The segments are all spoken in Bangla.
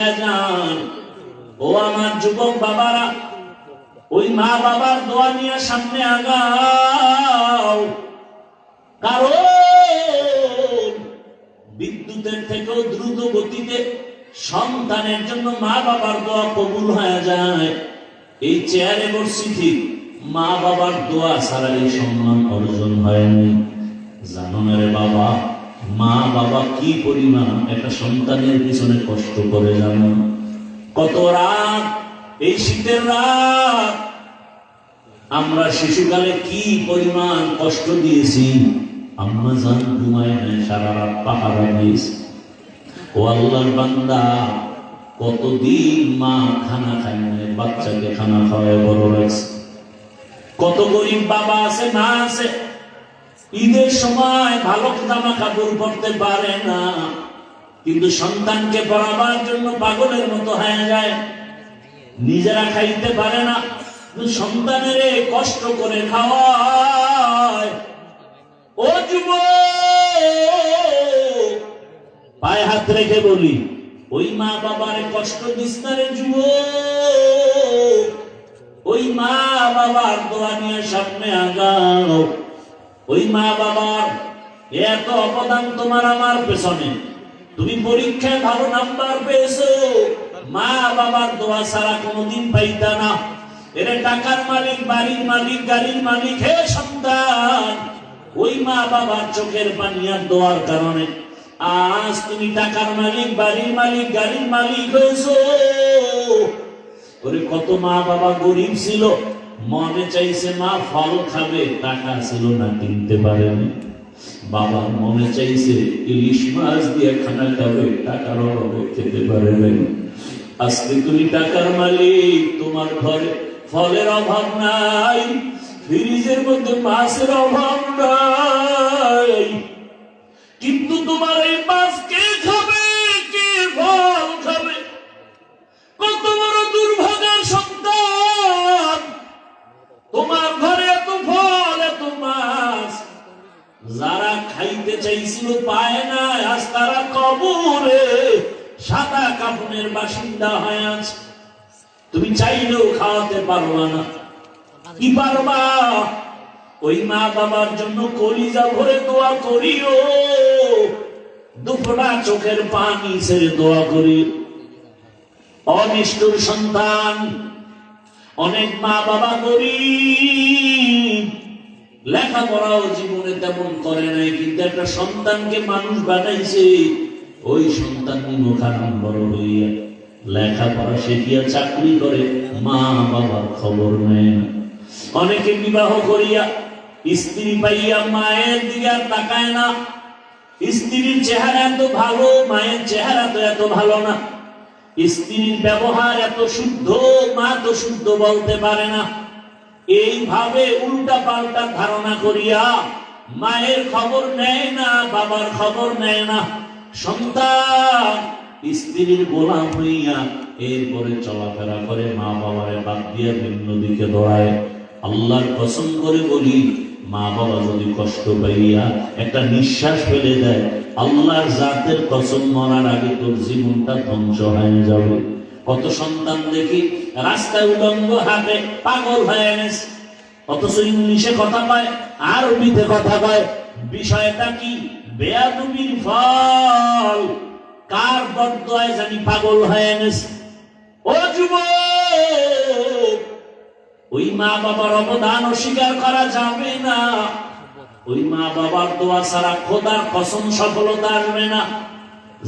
যান। ও আমার যুবক বাবারা, ওই মা বাবার দোয়া নিয়ে সামনে আগাও, কারণ বিদ্যুতের থেকেও দ্রুত গতিতে সন্তানের জন্য মা বাবার দোয়া কবুল হয়ে যায়। এই চেয়ারে বসছি ঠিক, মা বাবার দোয়া ছাড়া এই সম্মান অর্জন হয়নি। জানো না রে বাবা, মা বাবা কি পরিমাণ একটা সন্তানের পিছনে কষ্ট করে, জানো? কত রাত, এই শীতের রাত আমরা শিশুকালে কি পরিমাণ কষ্ট দিয়েছি। আম্মা জান ঘুমায় নাই, সারা রাত পাহারা দিয়েছি। ও আল্লাহর বান্দা, কতদিন মা খানা খায় নাই, বাচ্চাকে খানা খাওয়ায় বড় রাখছে। কত গরিব বাবা আছে, মা আছে, ঈদের সময় ভালো জামা কাপড় পরতে পারে না, কিন্তু সন্তানকে পড়াবার জন্য পাগলের মতো হয়ে যায়। নিজেরা খাইতে পারে না, সন্তানের কষ্ট করে খাওয়ায়। ও যুবক, পায়ে হাত রেখে বলি, ওই মা বাবার কষ্ট দিস না রে যুবক। ওই মা বাবার দোয়া নিয়ে সামনে আগাও। ওই মা বাবার এত অবদান তোমার আমার পেছনে। তুমি পরীক্ষায় ভালো নাম্বার পেয়েছো, মা বাবার দোয়া ছাড়া কোনোদিন পাইতা না। এরা টাকার মালিক, বাড়ির মালিক, গাড়ির মালিক, হে সন্তান, ওই মা বাবার চোখের পানি আর দোয়ার কারণে আজ তুমি টাকার মালিক, বাড়ির মালিক, গাড়ির মালিক হয়েছো। ওরে কত মা বাবা গরিব ছিল, মনে চাইছে মা ফল খাবে, টাকা ছিল না, কিনতে পারেনি। বাবা মনে চাইছে ইলিশ মাছ দিয়ে খানা খাবে, টাকার অভাবে খেতে পারে নাই। আজকে তুমি টাকার মালিক, তোমার ঘরে ফলের অভাব নাই, ফ্রিজের মধ্যে মাছের অভাব নাই, কিন্তু তোমার এই মাছ কে খাবে, কে ফল খাবে? কত বড় দুর্ভাগ্যের সন্তান, তোমার ঘরে এত ফল, এত মাছ, যারা খাইতে চাইছিল পায় না, আজ তারা কবরে সাদা কাফনের বাসিন্দা হয়ে আছে। তুমি চাইলেও খাওয়াতে পারবা না। কি পারবা? ওই মা বাবার জন্য কলিজা ভরে দোয়া করিও, দুফোঁটা চোখের পানি ছেড়ে দোয়া করি। অনিষ্ঠুর সন্তান, অনেক মা বাবা গরিব, লেখাপড়াও জীবনে তেমন করে নাই, কিন্তু একটা সন্তানকে মানুষ বানাইছে। ওই সন্তান মুখারাম বড় হইয়া লেখাপড়া শিখিয়া চাকরি করে, মা বাবার খবর নেয় না। অনেকে বিবাহ করিয়া স্ত্রী পাইয়া মায়ের দিকে আর তাকায় না। স্ত্রীর চেহারা এত ভালো, মায়ের চেহারা তো এত ভালো না। স্ত্রীর ব্যবহার এত শুদ্ধ, মা তো শুদ্ধ বলতে পারে না। এইভাবে উল্টা পাল্টা ধারণা করিয়া মায়ের খবর নেয় না, বাবার খবর নেয় না। সন্তান স্ত্রীর গোলাম হইয়া এরপরে চলাফেরা করে, মা বাবারে বাদ দিয়ে ভিন্ন দিকে দৌড়ায়। আল্লাহর কসম করে বলি, মা বাবা যদি কষ্ট পাইয়া একটা নিঃশ্বাস ফেলে দেয়, আল্লাহর জাতের কসম, মরার আগে তোর জীবনটা ধ্বংস হয়ে যাবে। কত সন্তান দেখি রাস্তায় উলঙ্গ হাতে পাগল হয়ে গেছে, অথচ ইংলিশে কথা পায়, আরবিতে কথা পায়। বিষয়টা কি? বেয়াদবির ফল। কার বদদোয়ায় জানি পাগল হয়ে গেছে। ও যুবক, ওই মা বাবার অবদান অস্বীকার করা যাবে না। ওই মা বাবার দোয়া ছাড়া খোদার কসম সফলতা আসবে না।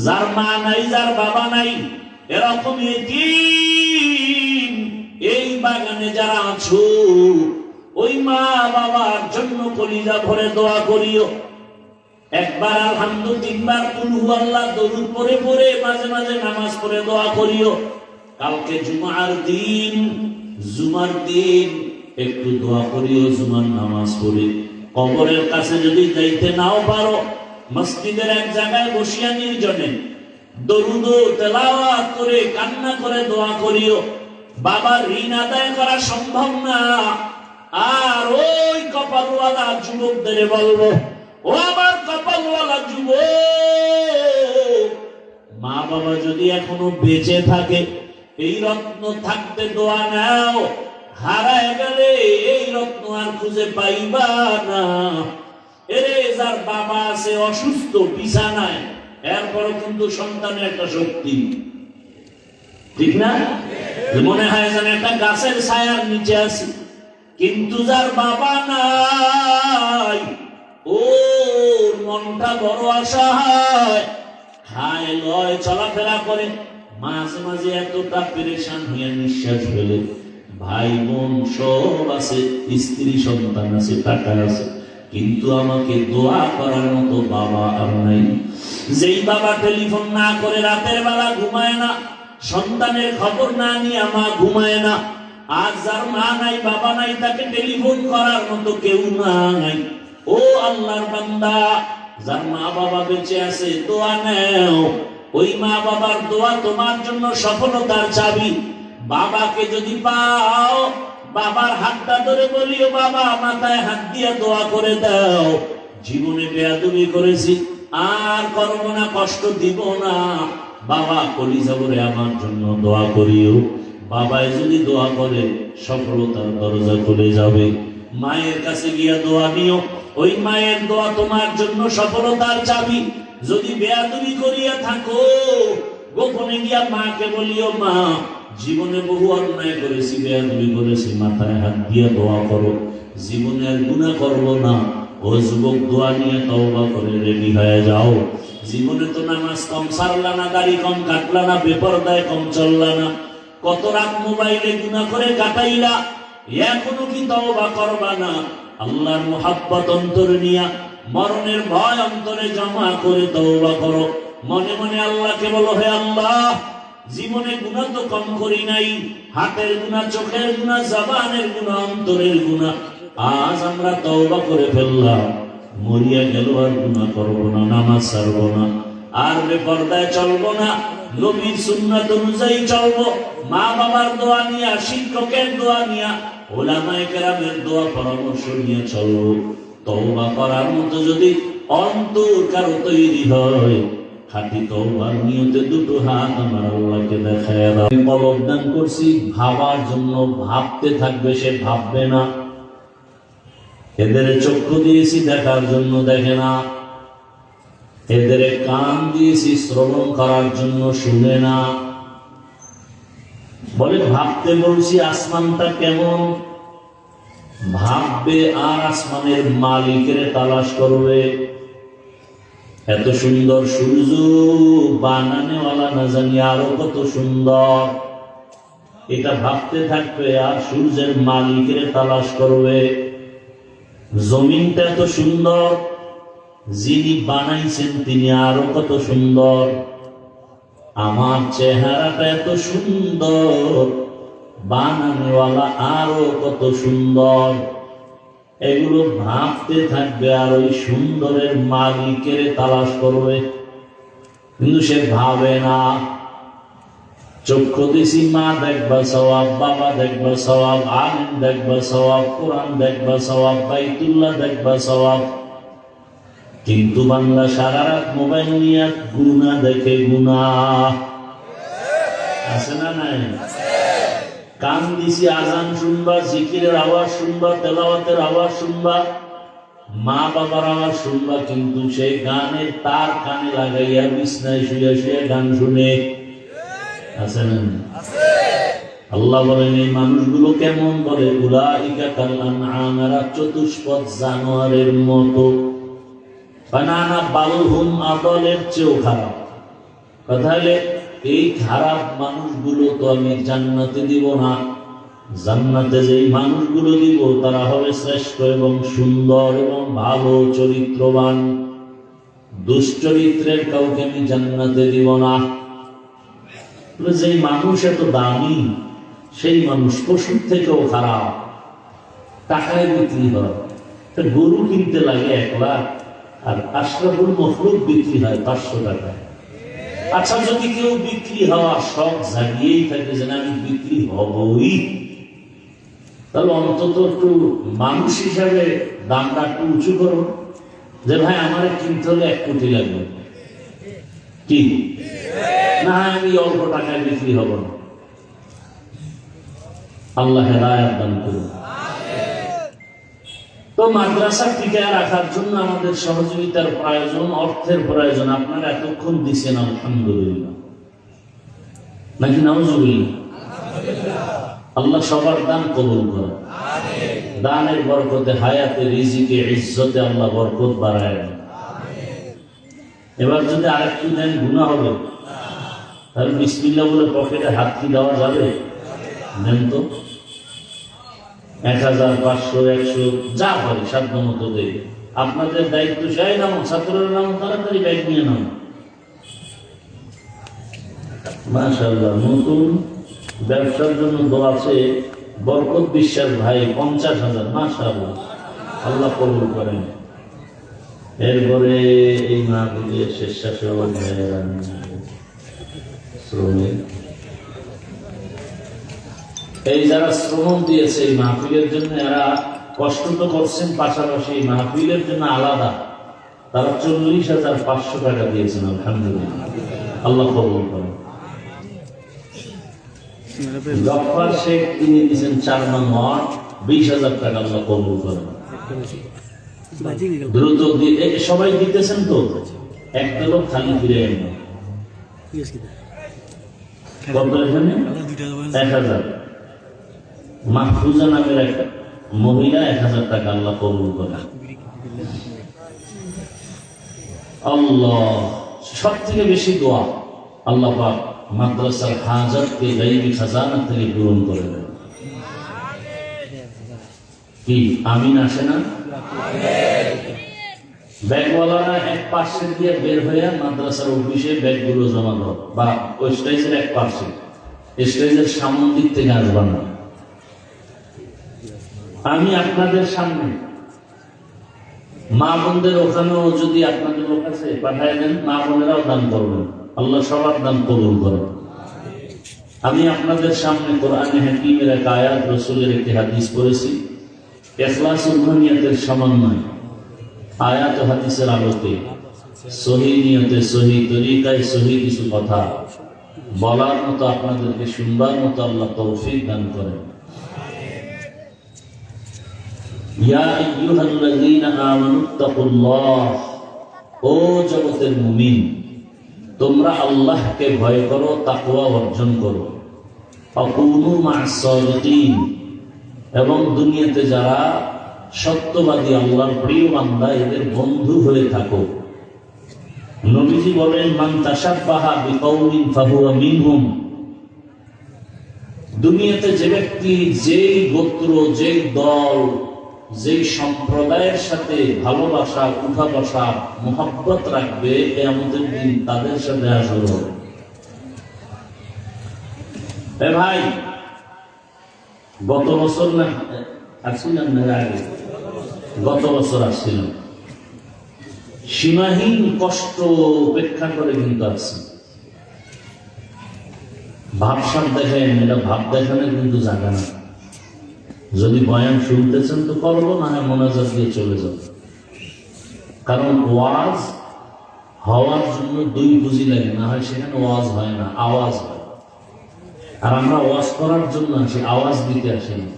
যার মা নাই, যার বাবা নাই, এরকম এই বাগানে যারা আছো, ওই মা বাবার জন্য কলিজা ভরে দোয়া করিও। একবার আলহামদুলিল্লাহ, তিনবার কুল হুয়াল্লাহ দরুদ পড়ে পড়ে মাঝে মাঝে নামাজ পড়ে দোয়া করিও। কালকে জুমার দিন একটু দোয়া করিও, জুমার নামাজ পড়ে। কবরের কাছে যদি যাইতে নাও পারো, মসজিদের এক জায়গায় বসিয়া নির্জনে দরুদ তেলাওয়াত করে কান্না করে দোয়া করিও। বাবার ঋণ আদায় করা সম্ভব না। আর ওই কপালওয়ালা যুবকদের বলবো, ও আমার কপালওয়ালা যুবক, মা বাবা যদি এখনো বেঁচে থাকে, এই রত্ন থাকতে দোয়া নাও, হারায় গেলে এই রত্ন আর খুঁজে পাইবা না। এরে যার বাবা আছে অসুস্থ বিছানায়, এরপরও কিন্তু সন্তানের একটা শক্তি, ঠিক না? মনে হয় যেন একটা গাছের ছায়ার নিচে আছে। কিন্তু যার বাবা নাই, ওর মনটা বড় অসহায়, খায় লয় চলাফেরা করে, মাঝে মাঝে এতটা পেরেশান হইয়া নিঃশ্বাস ফেলে। ভাই বোন সব আছে, স্ত্রী সন্তান আছে, টাকা আছে, কিন্তু আমাকে দোয়া করার মতো বাবা আর নাই। যেই বাবা টেলিফোন না করে রাতের বেলা ঘুমায় না, সন্তানের খবর না নিয়ে মা ঘুমায় না, আজ যার মা নাই বাবা নাই, তাকে টেলিফোন করার মতো কেউ নাই। ও আল্লাহর বান্দা, যার মা বাবা বেঁচে আছে দোয়া নেও। ওই মা বাবার দোয়া তোমার জন্য সফলতার চাবি। বাবাকে যদি পাও, বাবার হাতটা ধরে বলিও, বাবা মাথায় হাত দিয়ে দোয়া করে দাও, জীবনে বেয়াদবি করেছি, আর করব না, কষ্ট দিব না, বাবা কলিজা করে আমার জন্য দোয়া করিও। বাবায় যদি দোয়া করে, সফলতার দরজা খুলে যাবে। মায়ের কাছে গিয়া দোয়া নিও, ওই মায়ের দোয়া তোমার জন্য সফলতার চাবি। যদি বেয়াদবি করিয়া থাকো, গোপনে গিয়া মাকে বলিও, মা জীবনে বহু অন্যায় করেছি, বেয়াদবি করেছি, মাথায় হাত দিয়ে দোয়া করো, জীবনে আর গুনাহ করব না। ও যুবক, দোয়া নিয়ে তওবা করে রেডি হয়ে যাও। জীবনে তো নামাজ কম সারলা না, দাড়ি কম কাটলা না, বেপরদায় কম চললা না, কত রাত মোবাইলে গুনাহ করে কাটাইলা, এখনো কি তওবা করবা না? আল্লাহর মুহাব্বত অন্তরে নিয়া, মরণের ভয় অন্তরে জমা করে তওবা করো। মনে মনে আল্লাহকে বলো, হে আল্লাহ, জীবনে গুনাহ তো কম করি নাই, হাতের গুনাহ, চোখের গুনাহ, জবানের গুনাহ, অন্তরের গুনাহ, আজ আমরা তওবা করে ফেললাম, মরিয়া গেল আর গুনাহ করব না, নামাজ ছাড়ব না, আর বেপরদায় চলবো না, নবীর সুন্নাত অনুযায়ী চলবো, মা বাবার দোয়া নিয়া, শিক্ষকের দোয়া নিয়া, ওলামায়ে কেরামের দোয়া পরামর্শ নিয়ে চলবো। তওবা করার মতো যদি অন্তর কারো তৈরি হয়, খাঁটি তওবার নিয়তে দুটো হাত আমার আল্লাহকে দেখায় দাও। কলব দান করছি ভাবার জন্য, ভাবতে থাকবে, সে ভাববে না। এদের চক্ষু দিয়েছি দেখার জন্য, দেখে না। এদের কান দিয়েছি শ্রবণ করার জন্য, শুনে না। বলে ভাবতে বলছি আসমানটা কেমন, ভাববে আর আসমানের মালিকের তালাশ করবে। এত সুন্দর সূর্য বানানেওয়ালা না জানি আরো কত সুন্দর, এটা ভাবতে থাকবে আর সূর্যের মালিকের তালাশ করবে। জমিনটা এত সুন্দর, যিনি বানাইছেন তিনি আরো কত সুন্দর। আমার চেহারাটা এত সুন্দর, বানানেওয়ালা আরো কত সুন্দর। এগুলো ভাবতে থাকবে আর ওই সুন্দরের মালিকের তালাশ করবে, কিন্তু সে ভাবে না। চক্ষু দিছি মা দেখবা সওয়াব, বাবা দেখবা সওয়াব, আলিম দেখবা সওয়াব, কোরআন দেখবা সওয়াব, বাইতুল্লাহ দেখবা সওয়াব, কিন্তু বাংলা সারা রাত মোবাইল নিয়ে গুনাহ দেখে। গুনাহ আছে না নাই? কান দিছি আজান শুনবা, জিকিরের আওয়াজ শুনবা, তেলাওয়াতের আওয়াজ শুনবা, মা বাবার আওয়াজ শুনবা, কিন্তু সেই গানের তার কানে লাগাইয়া বিছনায় শুয়ে শুয়ে গান শুনে। আছে না? আল্লাহ বলেন এই মানুষগুলো কেমন, বলে উলাইকা কাল আনআম, চতুষ্পদ জানোয়ারের মতো, বানানা বালহুম আদলের চেয়েও খারাপ। কথা হলে এই খারাপ মানুষগুলো তো আমি জান্নাতে দিব না। জান্নাতে যেই মানুষগুলো দিব তারা হবে শ্রেষ্ঠ এবং সুন্দর এবং ভালো চরিত্রবান। দুশ্চরিত্রের কাউকে আমি জান্নাতে দিব না। যেই মানুষ এত দামি, সেই মানুষ পশুর থেকেও খারাপ, টাকায় বিক্রি হয়। গরু কিনতে লাগে 1 লাখ, আর আশরাফুল মখলুক বিক্রি হয় 500 টাকায়। আচ্ছা, যদি কেউ বিক্রি হওয়ার শখ জাগিয়েই থাকে যে আমি বিক্রি হবই, তাহলে অন্তত একটু মানুষ হিসাবে দামটা একটু উঁচু করো, যে ভাই আমার কিনতে হলে 1 কোটি লাগবে, কি না, আমি অল্প টাকায় বিক্রি হব না। আল্লাহ হেদায়েত দান করুন। তো মাদ্রাসা টিকায় রাখার জন্য আমাদের সহযোগিতার প্রয়োজন, অর্থের প্রয়োজন। আপনারা এতক্ষণ দিচ্ছেন, আলহামদুলিল্লাহ, নাকি নাউজুবিল্লাহ। আল্লাহ সবার দান কবুল করেন। দানের বরকতে, হায়াতে, রিজিকে, ইজ্জতে আল্লাহ বরকত বাড়ায়। এবার যদি আরেকটু দেন গুনাহ হবে, তাহলে বিসমিল্লাহ বলে পকেটে হাত কি দেওয়া যাবে? নেন তো 1000, 500, 100 যা পারি সাধ্য মতো দেয়। আপনাদের দায়িত্ব চাই নাম, ছাত্রের নাম, তাড়াতাড়ি ব্যাগ নিয়ে নাম। মাশাআল্লাহ, নতুন ব্যবসার জন্য দোয়া আছে বরকত বিশ্বাস ভাই 50,000। মাশাআল্লাহ, আল্লাহ কবুল করেন। এরপরে এই মাহফিলের স্বেচ্ছাসেবক ভাইয়েরা, শ্রমিক, এই যারা শ্রম দিয়েছে এই মাহফিলের জন্য, এরা কষ্ট তো করছেন, পাশাপাশি এই মাহফিলের জন্য আলাদা তারা 40,500 টাকা দিয়েছেন। আলহামদুলিল্লাহ, আল্লাহ কবুল করেন। গফফার শেখ তিনি দিয়েছেন 4 নং ওয়ার্ড 20,000 টাকা, আল্লাহ কবুল করেন। দ্রুত সবাই দিতেছেন তো, একটা লোক খালি ফিরে এলো। কত এখানে? 1000। মাহফুজা নামের একটা মহিলা 1000 টাকা, আল্লাহ কবুল করে। আল্লাহ সব থেকে বেশি দোয়া, আল্লাহ পাক মাদ্রাসার হাজাতকে গায়বী খাজানা থেকে পূরণ করে দেন। কি আমিন আসে না? ব্যাগওয়ালারা এক পার্সেল দিয়ে বের হয়ে মাদ্রাসার অফিসে ব্যাগগুলো জমা দাও, বা ওই স্টেজের এক পার্সেল, স্টেজের সামন দিক থেকে আসবেন না। আমি আপনাদের সামনে মা বোনদের ওখানেও যদি আপনাদের লোক আছে পাঠায় দেন, মা বোনেরাও দান করবেন, আল্লাহ সবার দান কবুল করেন। আমি আপনাদের সামনে কোরআনে হাকিমের এক আয়াত, রাসূলের একটি হাদিস পড়েছি। ইখলাস ও নিয়তের সমন্বয়, আয়াত ও হাদিসের আলোকে সহি নিয়তে, সহি তরিকায়, সহি কিছু কথা বলার মতো, আপনাদেরকে শুনবার মতো আল্লাহ তৌফিক দান করেন। ইয়া আইয়ুহাল্লাযীনা আমানুত্তাকুল্লাহ, ও জগতের মুমিন, তোমরা আল্লাহকে ভয় করো, তাকওয়া অর্জন করো। আকুনু মা'আস সাদিকিন, এবং দুনিয়াতে যারা সত্যবাদী, আল্লাহর প্রিয় বান্দা, এদের বন্ধু হয়ে থাকো। নবীজি বলেন, মান তাশাব্বাহা বিকাউমিন ফাহুয়া মিনহুম। দুনিয়াতে যে ব্যক্তি যেই গোত্র, যেই দল, যেই সম্প্রদায়ের সাথে ভালোবাসা, উঠা বসা, মোহাব্বত রাখবে, কিয়ামতের দিন তাদের সাথে হাসর হবে। ভাই, গত বছর না আসছিলাম, গত বছর আসছিলাম, সীমাহীন কষ্ট উপেক্ষা করে কিন্তু আসছি। ভাবসাব দেখেন, এটা ভাব দেখানোর কিন্তু জায়গা না। যদি বয়ান শুনতেছেন তো করবো, না হয় মোনাজাত দিয়ে চলে যাব। কারণ ওয়াজ হওয়ার জন্য 2 পুঁজি লাগে, না হয় সেখানে ওয়াজ হয় না, আওয়াজ হয়। আর আমরা ওয়াজ করার জন্য আসি, আওয়াজ দিতে আসি না।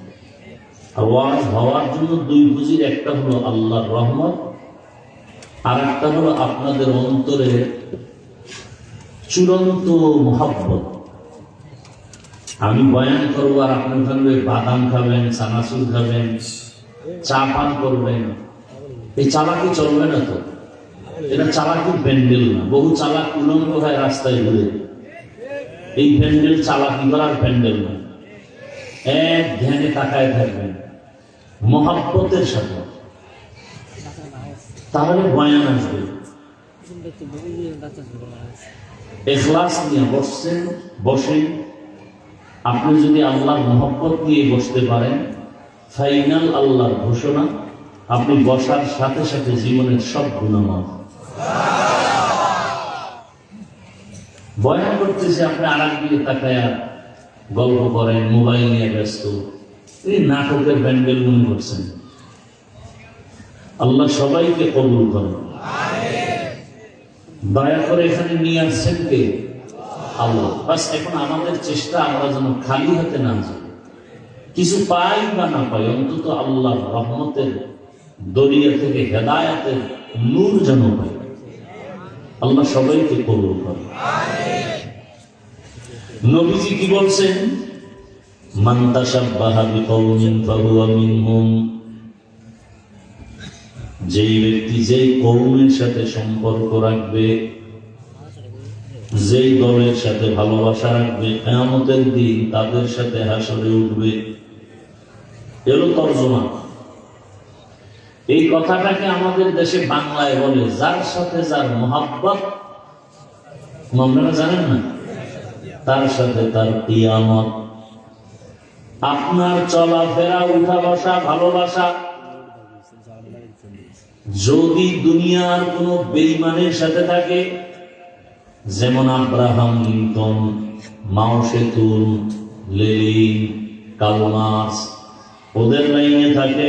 আর ওয়াজ হওয়ার জন্য 2 পুঁজির, একটা হলো আল্লাহর রহমত, আর একটা হলো আপনাদের অন্তরে চূড়ান্ত মহব্বত। আমি বয়ান করবো আর আপনি ওখানে বাদাম খাবেন, চানাচুর খাবেন, চা পান করবেন, এই চালাকি চলবে না তো। এটা চালাকির প্যান্ডেল না। বহু চালাক উলঙ্গ হয় রাস্তায় ঘুরে, এই প্যান্ডেল চালাকি করার প্যান্ডেল না। এক ধ্যানে তাকায় থাকবেন মহব্বতের সাথে, তাহলে বয়ান আসবে। ইখলাস নিয়ে বসছেন, বসেন। আপনি যদি আল্লাহর মহব্বত নিয়ে বসতে পারেন, ফাইনাল আল্লাহর ঘোষণা, আপনি বসার সাথে সাথে জীবনের সব গুনাহ মাফ। বয়ান করতেছে, আপনি আরেকদিকে তাকায়া গল্প করেন, মোবাইল নিয়ে ব্যস্ত, এই নাটকের প্যান্ডেল মনে করছেন। আল্লাহ সবাইকে কবুল করেন। দয়া করে এখানে নিয়ে আসছেন কে? আল্লাহ। বাস এখন আমাদের চেষ্টা আমরা যেন খালি হাতে না যাই, কিছু পাই বা না পাই, অন্তত আল্লাহর রহমতের দরিয়া থেকে হেদায়াতের নূর যেন পাই। আল্লাহ সবাইকে কবুল করে। নবীজি কি বলছেন? মান তাশাব্বাহা বিকওমিন ফাহুয়া মিনহুম। যেই ব্যক্তি যেই কওমের সাথে সম্পর্ক রাখবে, যেই দলের সাথে ভালোবাসা রাখবে, কিয়ামতের দিন তাদের সাথে হাসরে উঠবে। এলো তর্জমা। এই কথাটাকে আমাদের দেশে বাংলায় বলে যার সাথে যার মোহাব্বত, আপনারা জানেন না, তার সাথে তার কিয়ামত। আপনার চলাফেরা, উঠা বসা, ভালোবাসা যদি দুনিয়ার কোন বেঈমানের সাথে থাকে, যেমন আব্রাহাম লিঙ্কন, মাও সেতুন, লেনিন, কার্ল মার্কস, ওদের লাইনে থাকে,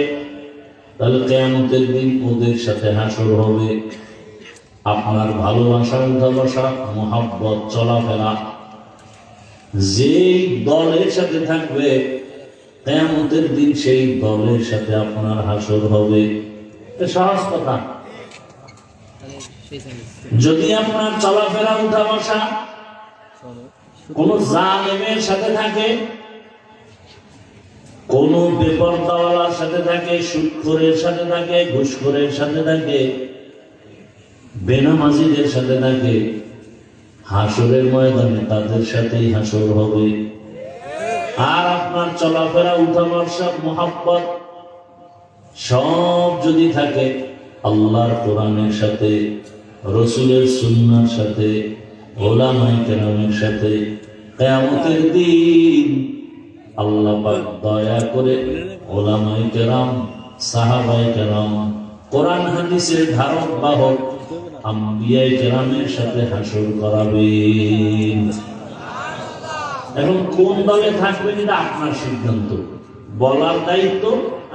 তাহলে কিয়ামতের দিন ওদের সাথে হাসর হবে। আপনার ভালোবাসা, উঠা বসা, মোহাব্বত, চলাফেরা যেই দলের সাথে থাকবে, কিয়ামতের দিন সেই দলের সাথে আপনার হাসর হবে। সহজ কথা। যদি আপনার চলাফেরা, উঠা বসা কোন জালেমের সাথে থাকে, কোন বেপরদাওয়ালার সাথে থাকে, সুদখোরের সাথে থাকে, ঘুষখোরের সাথে থাকে, বেনামাজিদের সাথে থাকে, হাসরের ময়দানে তাদের সাথেই হাসর হবে। আর আপনার চলাফেরা, উঠা বসা, মোহাব্বত সব যদি থাকে আল্লাহর কোরআনের সাথে, রসুলের সুন্নাহর সাথে, ওলামায়ে কেরামের সাথে, কিয়ামতের দিন আল্লাহ পাক দয়া করে ওলামায়ে কেরাম, সাহাবায়ে কেরাম, কোরআন হাদিসের ধারক বাহক আম্বিয়ায়ে কেরামের সাথে হাসর করাবেন। এখন কোন দলে থাকবেন এটা আপনার সিদ্ধান্ত, বলার দায়িত্ব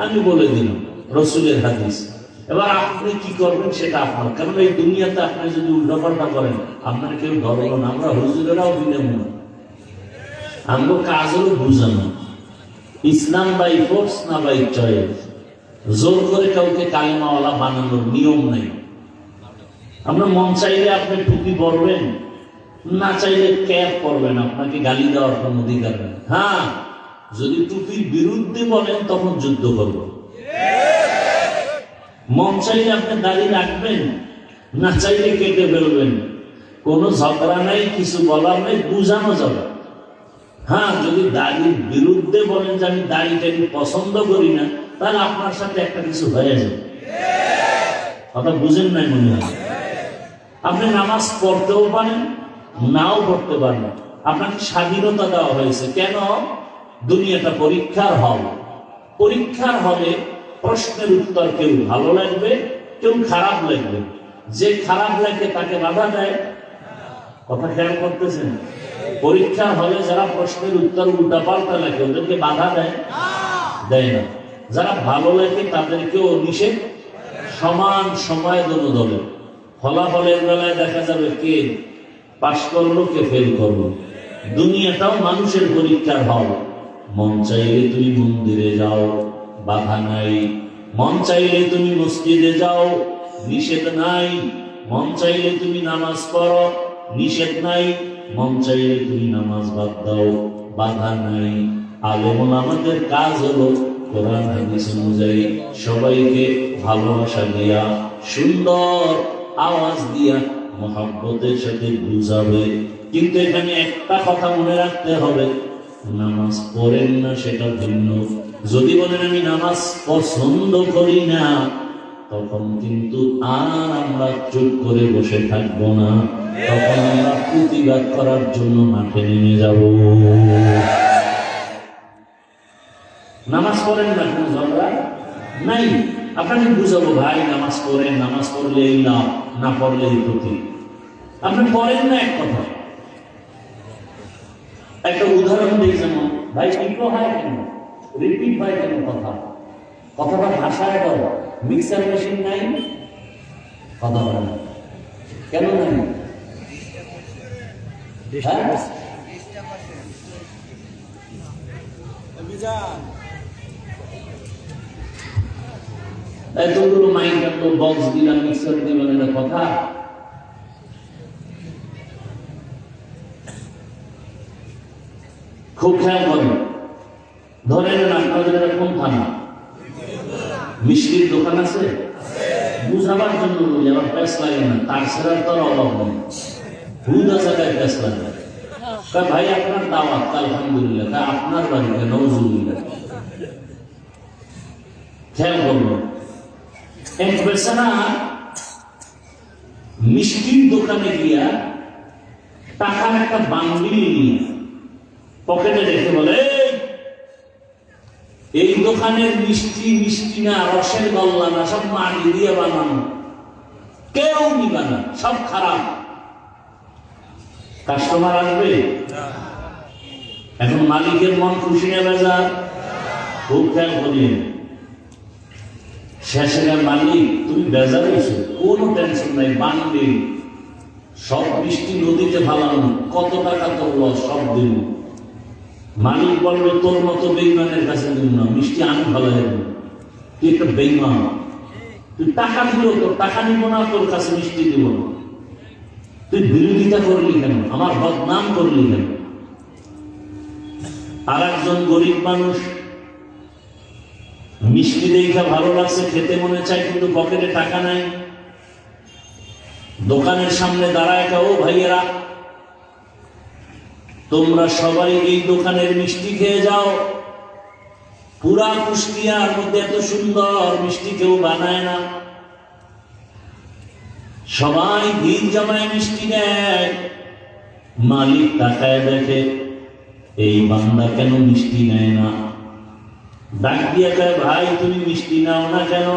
আমি বলে দিলাম, রসুলের হাদিস। এবার আপনি কি করবেন সেটা আপনার, কারণ এই দুনিয়াতে আপনি যদি উল্টাপাল্টা করেন আপনার কেউ ধরল না। আমরা হুজুরেরাও বিনামূল্য, আমরা কাজ হলো বুঝানো। ইসলাম বাই ফোর্স না বাই চয়েস। জোর করে কাউকে কালিমাওয়ালা বানানোর নিয়ম নাই। আমরা মন চাইলে আপনি টুপি পরবেন, না চাইলে ক্যাপ পরবেন, আপনাকে গালি দেওয়ার কোন অধিকার নেই। হ্যাঁ, যদি টুপির বিরুদ্ধে বলেন তখন যুদ্ধ করব। মন চাইলে আপনি দাঁড়িয়ে রাখবেন, না চাইলে কেটে ফেলবেন, কোনো ঝগড়া নাই, কিছু বলার নেই, বুঝানো যাবে। হ্যাঁ, যদি দাড়ির বিরুদ্ধে বলেন যে আমি দাড়িটাকে পছন্দ করি না, তাহলে আপনার সাথে একটা কিছু হয়ে যাবে। কথা বুঝেন নাই মনে হয়। আপনি নামাজ পড়তেও পারেন, নাও পড়তে পারেন, আপনাকে স্বাধীনতা দেওয়া হয়েছে। কেন? দুনিয়াটা পরীক্ষার হল। পরীক্ষার হলে প্রশ্নের উত্তর কেউ ভালো লাগবে, কেউ খারাপ লাগবে। যে খারাপ লাগে তাকে বাধা দেয়। কথা খেয়াল করতেছেন? পরীক্ষার হলে যারা প্রশ্নের উত্তর উল্টাপাল্টা লাগে ওদেরকে বাধা দেয়? দেয় না। যারা ভালো লাগে তাদেরকেও নিষেধ, সমান সময় দলে। ফলাফলের বেলায় দেখা যাবে কে পাশ করলো, কে ফেল করলো। দুনিয়াটাও মানুষের পরীক্ষার হল। মন চাইলে তুমি মন্দিরে যাও, বাধা নাই। মন চাইলে তুমি মসজিদে যাও, নিষেধ নাই। মন চাইলে তুমি নামাজ পড়ো, নিষেধ নাই। মন চাইলে তুমি নামাজ বাদ দাও, বাধা নাই। আলেম ওলামাদের কাজ হলো কোরআন হাদিস অনুযায়ী সবাইকে ভালোবাসা দিয়া, সুন্দর আওয়াজ দিয়া, মহব্বতের সাথে বুঝাবে। কিন্তু এখানে একটা কথা মনে রাখতে হবে, নামাজ পড়েন না সেটা ভিন্ন। যদি বলেন আমি নামাজ পছন্দ করি না, তখন কিন্তু আর আমরা চুপ করে বসে থাকবো না, তখন আমরা প্রতিবাদ করার জন্য মাঠে নেমে যাব। নামাজ পড়েন না, কোনো ঝগড়া নাই। আপনাকে বুঝাবো, ভাই নামাজ পড়েন, নামাজ পড়লে এই লাভ, না পড়লে এই ক্ষতি। আপনি পড়েন না এক কথা। একটা উদাহরণ দিই, যেমন ভাই ইকো হয় কেন, রিপিট হয় কেন কথাটা ভাষায় দাও। মিক্সার মেশিন নাই, কথা বলে না। কেন নাই? হ্যাঁ? এতগুলো মাইক রাখলো, বক্স দিলাম, মিক্সার দিলাম, এটা কথা? খুব খেয়াল করেন। ধরে নেন আপনাদের এরকম থানা, মিষ্টির দোকান আছে, বুঝাবার জন্য বলি, আমার প্যাস লাগে না, তার সেরার তোর অভাব নেই, হুদা জায়গায় প্যাস লাগে। ভাই আপনার দাওয়াত, আলহামদুলিল্লাহ, তা আপনার বাড়িতে নজরুল্লাহ। খেয়াল করবো, এক বেচারা মিষ্টির দোকানে গিয়া টাকার একটা বান্ডিল নিয়ে পকেটে রেখে বলে, এই দোকানের মিষ্টি মিষ্টি না, রসের গল্লা না, সব মাটি দিয়ে বানানো, কেউ নিবা না, সব খারাপ। কাস্টমার আসবে? এখন মালিকের মন খুশি না বেজার? খুব খেয়াল করি। শেষে মালিক, তুমি বেজার হয়েছো, কোনো টেনশন নাই, বানবে সব মিষ্টি নদীতে ফালানো, কত টাকা তোর লস, সব দিব। মালিক বলবে, তোর মতো বেইমানের কাছে দিব না, মিষ্টি আমি ভালো দেব, তুই একটা বেইমান, তুই টাকা দিল, তোর টাকা নিব না, তোর কাছে মিষ্টি দিব না, তুই বিরোধিতা করলি কেন, আমার বদনাম করলি কেন? আর একজন গরিব মানুষ, মিষ্টি দেখা ভালো লাগছে, খেতে মনে চায়, কিন্তু পকেটে টাকা নাই, দোকানের সামনে দাঁড়ায়, ও ভাইয়েরা, তোমরা সবাই এই দোকানের মিষ্টি খেয়ে যাও, পুরা কুষ্টিয়ার মধ্যে এত সুন্দর মিষ্টি কেউ বানায় না, সবাই ভিড় জমায় মিষ্টি নেয়। মালিক তাকায় দেখে, এই বান্দা কেন মিষ্টি নেয় না? ডাক দিয়ে কয়, ভাই তুমি মিষ্টি নাও না কেন,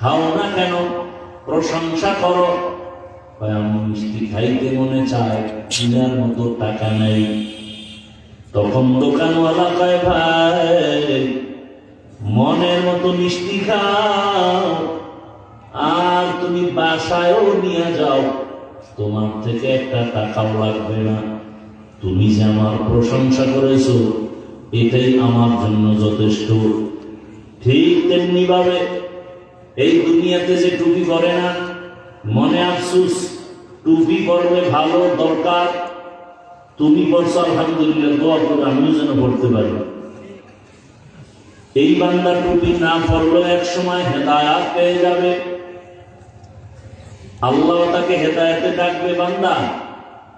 খাও না কেন, প্রশংসা করো? আমি মিষ্টি খাইতে মনে চায়, কিনার মতো টাকা নেই। তখন দোকানওয়ালা কয়, ভাই মনের মতো মিষ্টি খাও, আর তুমি বাসায়ও নিয়ে যাও, তোমার থেকে একটা টাকাও লাগবে না, তুমি যে আমার প্রশংসা করেছো এটাই আমার জন্য যথেষ্ট। ঠিক তেমনি ভাবে এই দুনিয়াতে যে টুপি করে না, মনে আফসুস, টুপি পরলে ভালো দরকার, তুমি পড়ছো আলহামদুলিল্লাহ, দোয়া করে আমিও যেন পড়তে পারি। এই বান্দা টুপি না পড়লেও এক সময় হেদায়াত পেয়ে যাবে, আল্লাহ তাকে হেদায়াতে ডাকবে, বান্দা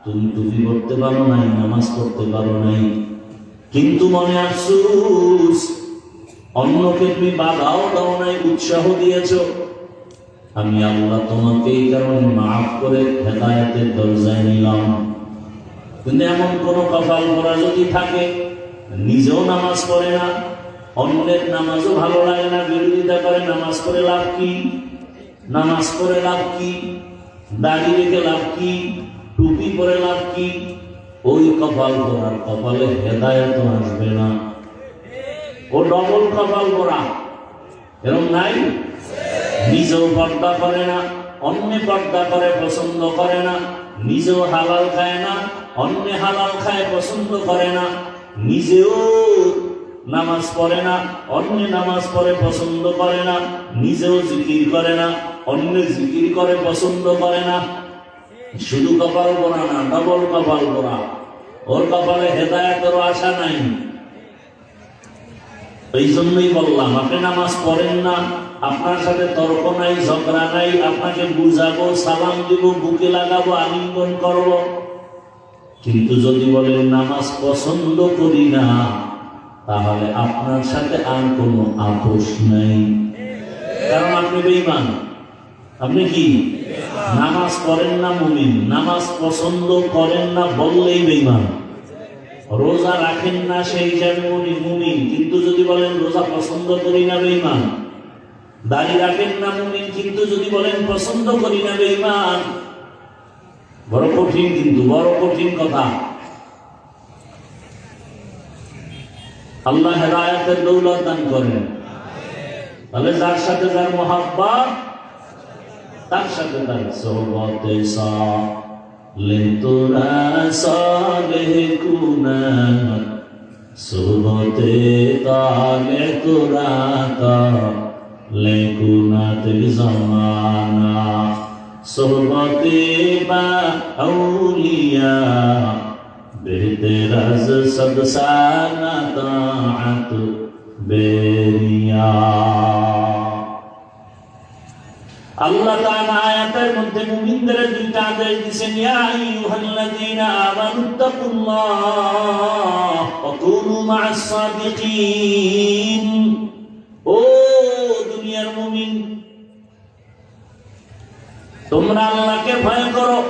তুমি টুপি পড়তে পারো নাই, নামাজ পড়তে পারো নাই, কিন্তু মনে আফসুস অন্যকে তুমি বাধাও দাও নাই, উৎসাহ দিয়েছ, আমি আল্লাহ তোমাকে এই কারণে মাফ করে হেদায়েতের দরজায় নিলাম। কিন্তু এমন কোন কপাল করা যদি থাকে, নিজেও নামাজ পড়ে না, অন্যের নামাজও ভালো লাগে না, বিরোধিতা করে, নামাজ পড়ে লাভ কি? নামাজ পড়ে লাভ কি? দাড়ি রেখে লাভ কি? টুপি পরে লাভ কি? ওই কপাল করার কপালে হেদায়েত আসবে না, ও ডবল কপাল করা। এরকম নাই? নিজেও পর্দা করে না, অন্য পর্দা করে পছন্দ করে না, নিজেও হালাল খায় না, অন্য হালাল খায় পছন্দ করে না, নিজেও নামাজ পড়ে না, অন্য নামাজ পড়ে পছন্দ করে না, নিজেও জিকির করে না, অন্য জিকির করে পছন্দ করে না। শুধু কপাল করা না, ডবল কপাল করা। ওর কপালে হেদায়েতের আশা নাই। এই জন্যই বললাম, আপনি নামাজ পড়েন না, আপনার সাথে তর্ক নাই, ঝগড়া নাই, আপনাকে বুঝাবো, সালাম দিব, বুকে লাগাবো, আলিঙ্গন করব, কিন্তু যদি বলেন নামাজ পছন্দ করি না, তাহলে আপনার সাথে আর কোনো আপোষ নাই, কারণ আপনি বেঈমান। আপনি কি নামাজ পড়েন না মুমিন, নামাজ পছন্দ করেন না বললেই বেঈমান। রোজা রাখেন না সেই হিসাবে মুমিন, কিন্তু যদি বলেন রোজা পছন্দ করি না, বেঈমান। দাড়ি রাখেন না মুমিন, কিন্তু যদি বলেন পছন্দ করি না, বেঈমান। বড় কঠিন, কিন্তু বড় কঠিন কথা। আল্লাহ হেদায়েতের দৌলত দান করেন। তাহলে যার সাথে যার মহাব্বত, তার সাথে তার সোহবতে সালে তোরা সালেহ কুনাত, সোহবতে তালে তোরা তালে কুনাত জামানা, সোহবতে বা আউলিয়া বেহতেরাজ সব সানা তাআত বেরিয়া। আল্লাহ তাআলা আয়াতের মধ্যে মুমিনদের দুইটা আদেশ দিয়েছেন, ইয়া আইয়ুহাল্লাযীনা আমানুত্তাকুল্লাহ ওয়া কুনু মা'আস সাদিকিন। ও দুনিয়ার মুমিন, তোমরা আল্লাহকে ভয় করো,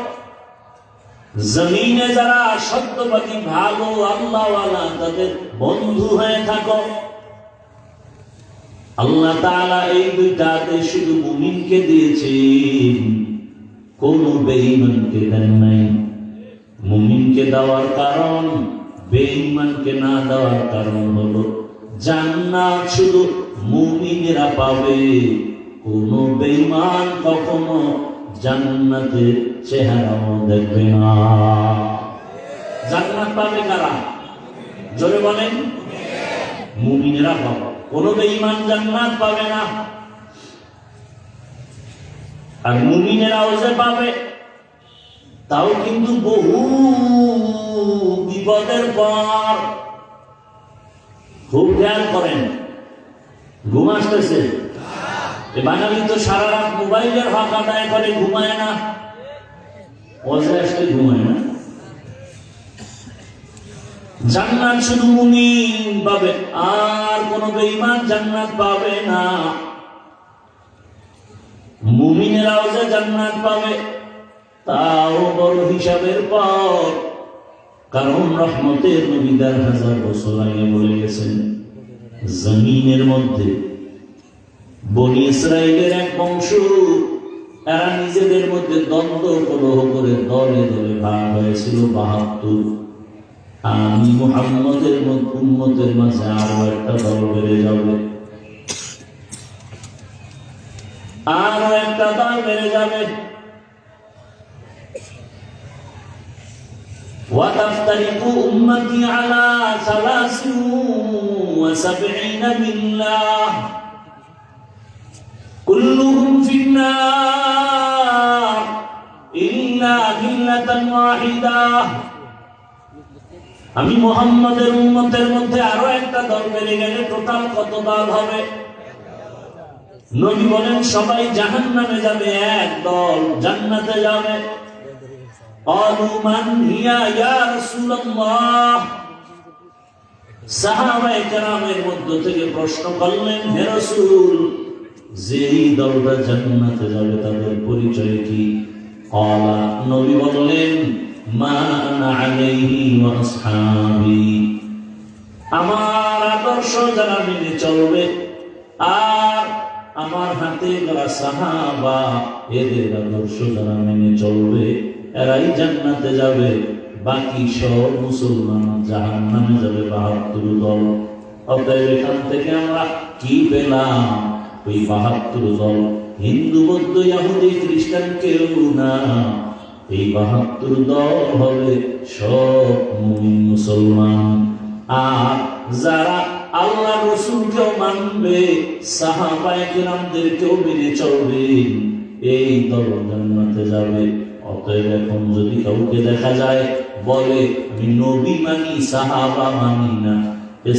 জমিনে যারা সত্যবাদী ভালো আল্লাহওয়ালা তাদের বন্ধু হয়ে থাকো। আল্লাহ তাআলা এই দুইটা আদেশ শুধু মুমিনকে দিয়েছেন, কোন বেঈমানকে দেন নাই। মুমিনকে দেওয়ার কারণ, বেঈমানকে না দেওয়ার কারণ হলো জান্নাত শুধু মুমিনেরা পাবে, কোন বেঈমান কখনো জান্নাতের চেহারাও দেখবে না। জান্নাত পাবে কারা? জোরে বলেন। মুমিনেরা পাবে, কোন বেঈমান জান্নাত পাবে না। আর মুমিনেরাও যে পাবে তাও কিন্তু বহু বিপদের পর। খুব খেয়াল করেন, ঘুম আসতেছে? বাঙালি তো সারা রাত মোবাইলের হক আদায় করে, ঘুমায় না। ওয়াজে আসলে ঘুমায় না। জান্নাত শুধু মুমিন পাবে, আর কোন বেঈমান জান্নাত পাবে না। মুমিনেরাও যে জান্নাত পাবে তাও বড় হিসাবের পর, কারণ রহমতের নবী ১০০০ বছর আগে বলে গেছেন, জমিনের মধ্যে বনি ইসরাইলের এক বংশ, এরা নিজেদের মধ্যে দ্বন্দ্ব কলহ করে দলে দলে ভাগ হয়েছিল ৭২। আমি মুহাম্মদের উম্মতের মাঝে আরো একটা দল বেড়ে যাবে, আরো একটা দল বেড়ে যাবে। ওয়াতাফতারিকু উম্মতি আলা ৭৩ মিল্লাহ কুল্লুহুম ফিন্নার ইল্লা মিল্লাতান ওয়াহিদা। আমি মুহাম্মদের উম্মতের মধ্যে আরো একটা দল বেড়ে গেলে টোটাল কত দল হবে? নবী বলেন সবাই জাহান্নামে যাবে, এক দল জান্নাতে যাবে। ক্বালু মান হিয়া ইয়া রাসূলুল্লাহ। সাহাবায়ে কেরামের মধ্য থেকে প্রশ্ন করলেন, হে রাসূল, যেই দলটা জান্নাতে যাবে তাদের পরিচয় কি? ক্বালা, নবী বললেন, মা আনা আলাইহি ওয়া আসহাবি। আমার আদর্শ যারা মেনে চলবে আর আমার হাতে যারা সাহাবা, এদের আদর্শ যারা মেনে চলবে এরাই জান্নাতে যাবে, বাকি সব মুসলমান জাহান্নামে যাবে ৭২ দল। অতএব এখান থেকে আমরা কি পেলাম? ওই ৭২ দল হিন্দু, বৌদ্ধ, ইহুদি, খ্রিস্টান কেউ না। এই ৭২ দল হবে সব মুমিন মুসলমান। আর যারা আল্লাহ রসুলকেও মানবে, সাহাবায়ে কেরামদেরকেও মেনে চলবে, এই দল জান্নাতে যাবে। অতএব এখন যদি কাউকে দেখা যায় বলে আমি নবী মানি, সাহাবা মানি না,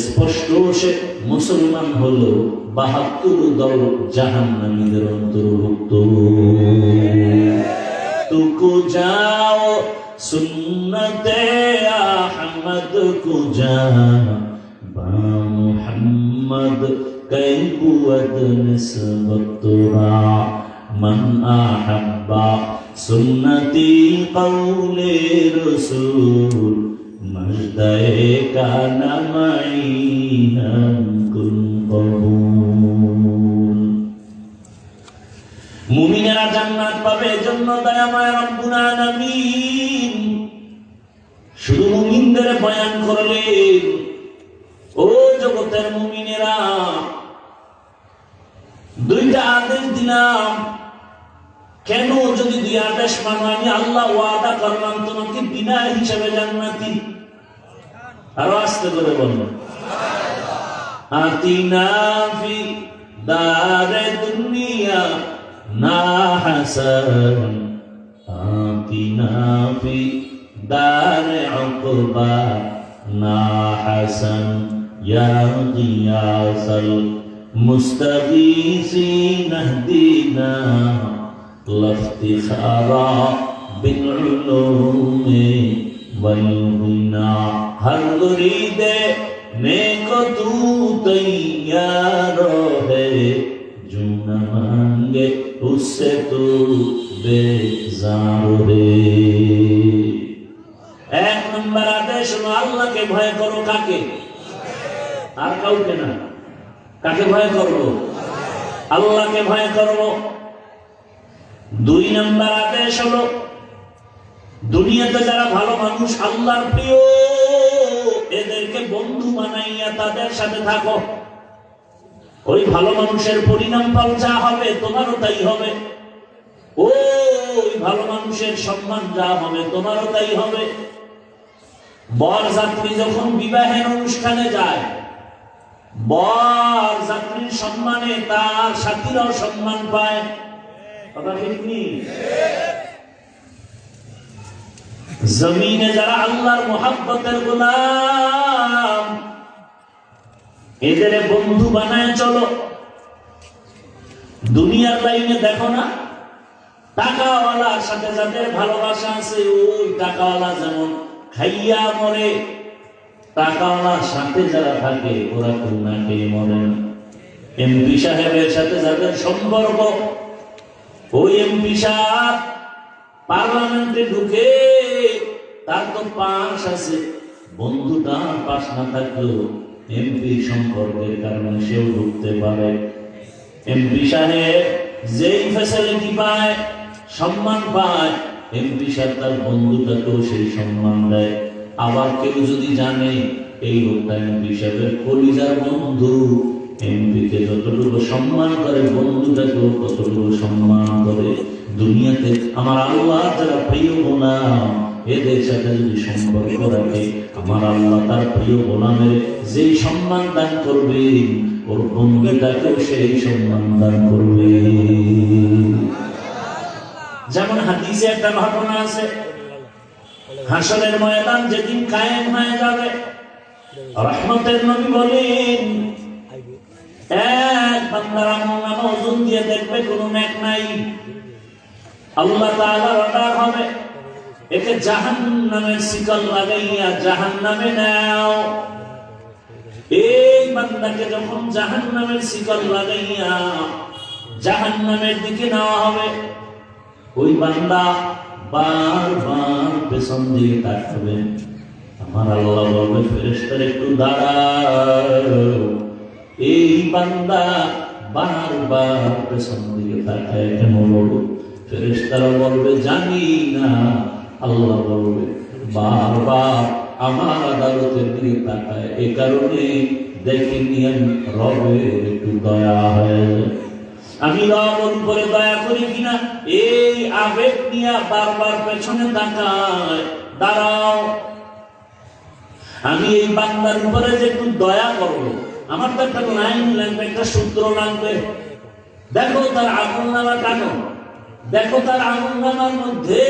স্পষ্ট সে মুসলমান হলো ৭২ দল জাহান্নামীদের অন্তর্ভুক্ত। तुको जाओ सुन्नते अहमद को जाना बा मुहम्मद कई बुअद निस्बत तुरा मन अहब्बा सुन्नती कौले रसूल मजदे का नमई हम कुन कबूल। মুমিনেরা জান্নাত পাবে, এজন্য দয়াময় রব্বুল আলামিন শুধু মুমিনদের বয়ান করলেন। ও জগতের মুমিনেরা, দুইটা আদেশ দিলাম, কেন যদি দুই আদেশ মানো, আমি আল্লাহ ওয়াদা করলাম তোমাকে বিনা হিসাবে জান্নাতি। আরো আস্তে করে বলুন, আতিনা ফি দারে দুনিয়া না হাসান, আতিনা ফি দারে উকবা না হাসান, ইয়া গিয়াসাল মুস্তাগীসিন ইহদিনা লাফতিখারা বিল উলুমি ওয়াল গুনা। হর মুরিদে नेको तू तैयार है, जो न मांगे उससे तू बेजार है। एक नंबर आदेश हलो আল্লাহ কে ভয় করো। কাকে? আর কাউকে না। কাকে ভয় করো? আল্লাহকে ভয় করো। দুই নম্বর আদেশ হলো দুনিয়াতে যারা ভালো মানুষ, আল্লাহর প্রিয়, এদেরকে বন্ধু বানাইয়া তাদের সাথে থাকো। ওই ভালো মানুষের পরিণাম ফল যা হবে তোমারও তাই হবে। ওই ভালো মানুষের সম্মান যা হবে তোমারও তাই হবে। বর যাত্রী যখন বিবাহের অনুষ্ঠানে যায়, বর যাত্রীর সম্মানে তার সাথীরাও সম্মান পায়। কথা ঠিক নেই? জমিনে যারা আল্লাহর মোহাব্বতের গোলাম, এদের বন্ধু বানায় চলো। দুনিয়ার লাইনে দেখো না, টাকাওয়ালার সাথে যাদের ভালোবাসা আছে, ওই টাকাওয়ালা যেমন খাইয়া মরে, টাকাওয়ালার সাথে যারা থাকে ওরা কেউ না খেয়ে মরে না। এমপি সাহেবের সাথে যাদের সম্পর্ক, ওই এমপি সাহেব পার্লামেন্টে ঢুকে তার তো পাশ আছে, বন্ধুটা পাশ না থাকলেও এমপি সম্পর্কের কারণে সেও ঢুকতে পারে। এমপি সাহেব যেই ফ্যাসিলিটি পায়, সম্মান পায়, এমপি সাহেব তার বন্ধুটাকেও সেই সম্মান দেয়। আবার কেউ যদি জানে এই লোকটা এমপি সাহেবের কলিজার বন্ধু, এমপিকে যতটুকু সম্মান করে বন্ধুটাকেও ততটুকু সম্মান করে। দুনিয়াতে আমার আল্লাহ যারা প্রিয় গোলাম, এদের সাথে যদি সম্পর্ক রাখে, আমার আল্লাহ তার প্রিয় গোলামের যেই সম্মান দান করবে, ওর বন্ধুটাকেও সেই সম্মান দান করবে। যেমন হাদিসে একটা ঘটনা আছে, হাসরের ময়দান যেদিন কায়েম হয়ে যাবে, রহমতের নবী বলেন এক বান্দার আমলনামা ওজন দিয়ে দেখবে কোনো নেক নাই। আল্লাহ তাআলার অর্ডার হবে, একে জাহান্নামের শিকল লাগাইয়া জাহান্নামে নাও। এই বান্দাকে যখন জাহান্নামের শিকল লাগাইয়া জাহান্নামের দিকে নেওয়া হবে, ওই বান্দা বারবার পেছন দিকে তাকাবে। আমার আল্লাহ বলবে, ফেরেশতারা একটু দাঁড়াও। এই বান্দা বারবার পেছন দিকে তাকায় কেন বলবো? ফেরেশতারা বলবে, জানি না। আল্লাহ বলবে, বারবার আমার আদালতের দিকে তাকায়, এ কারণে দেখিনি আমি রবের একটু দয়া হয়। আমি রবের উপরে দয়া করি কিনা এই আবেগ নিয়ে বারবার পেছনে তাকায়। দাঁড়াও, আমি এই বান্দার উপরে যে একটু দয়া করবো, আমার তো একটা লাইন লাগবে, একটা সূত্র লাগবে। দেখো তার আমলনামা টানো, দেখো তার আমলনামার মধ্যে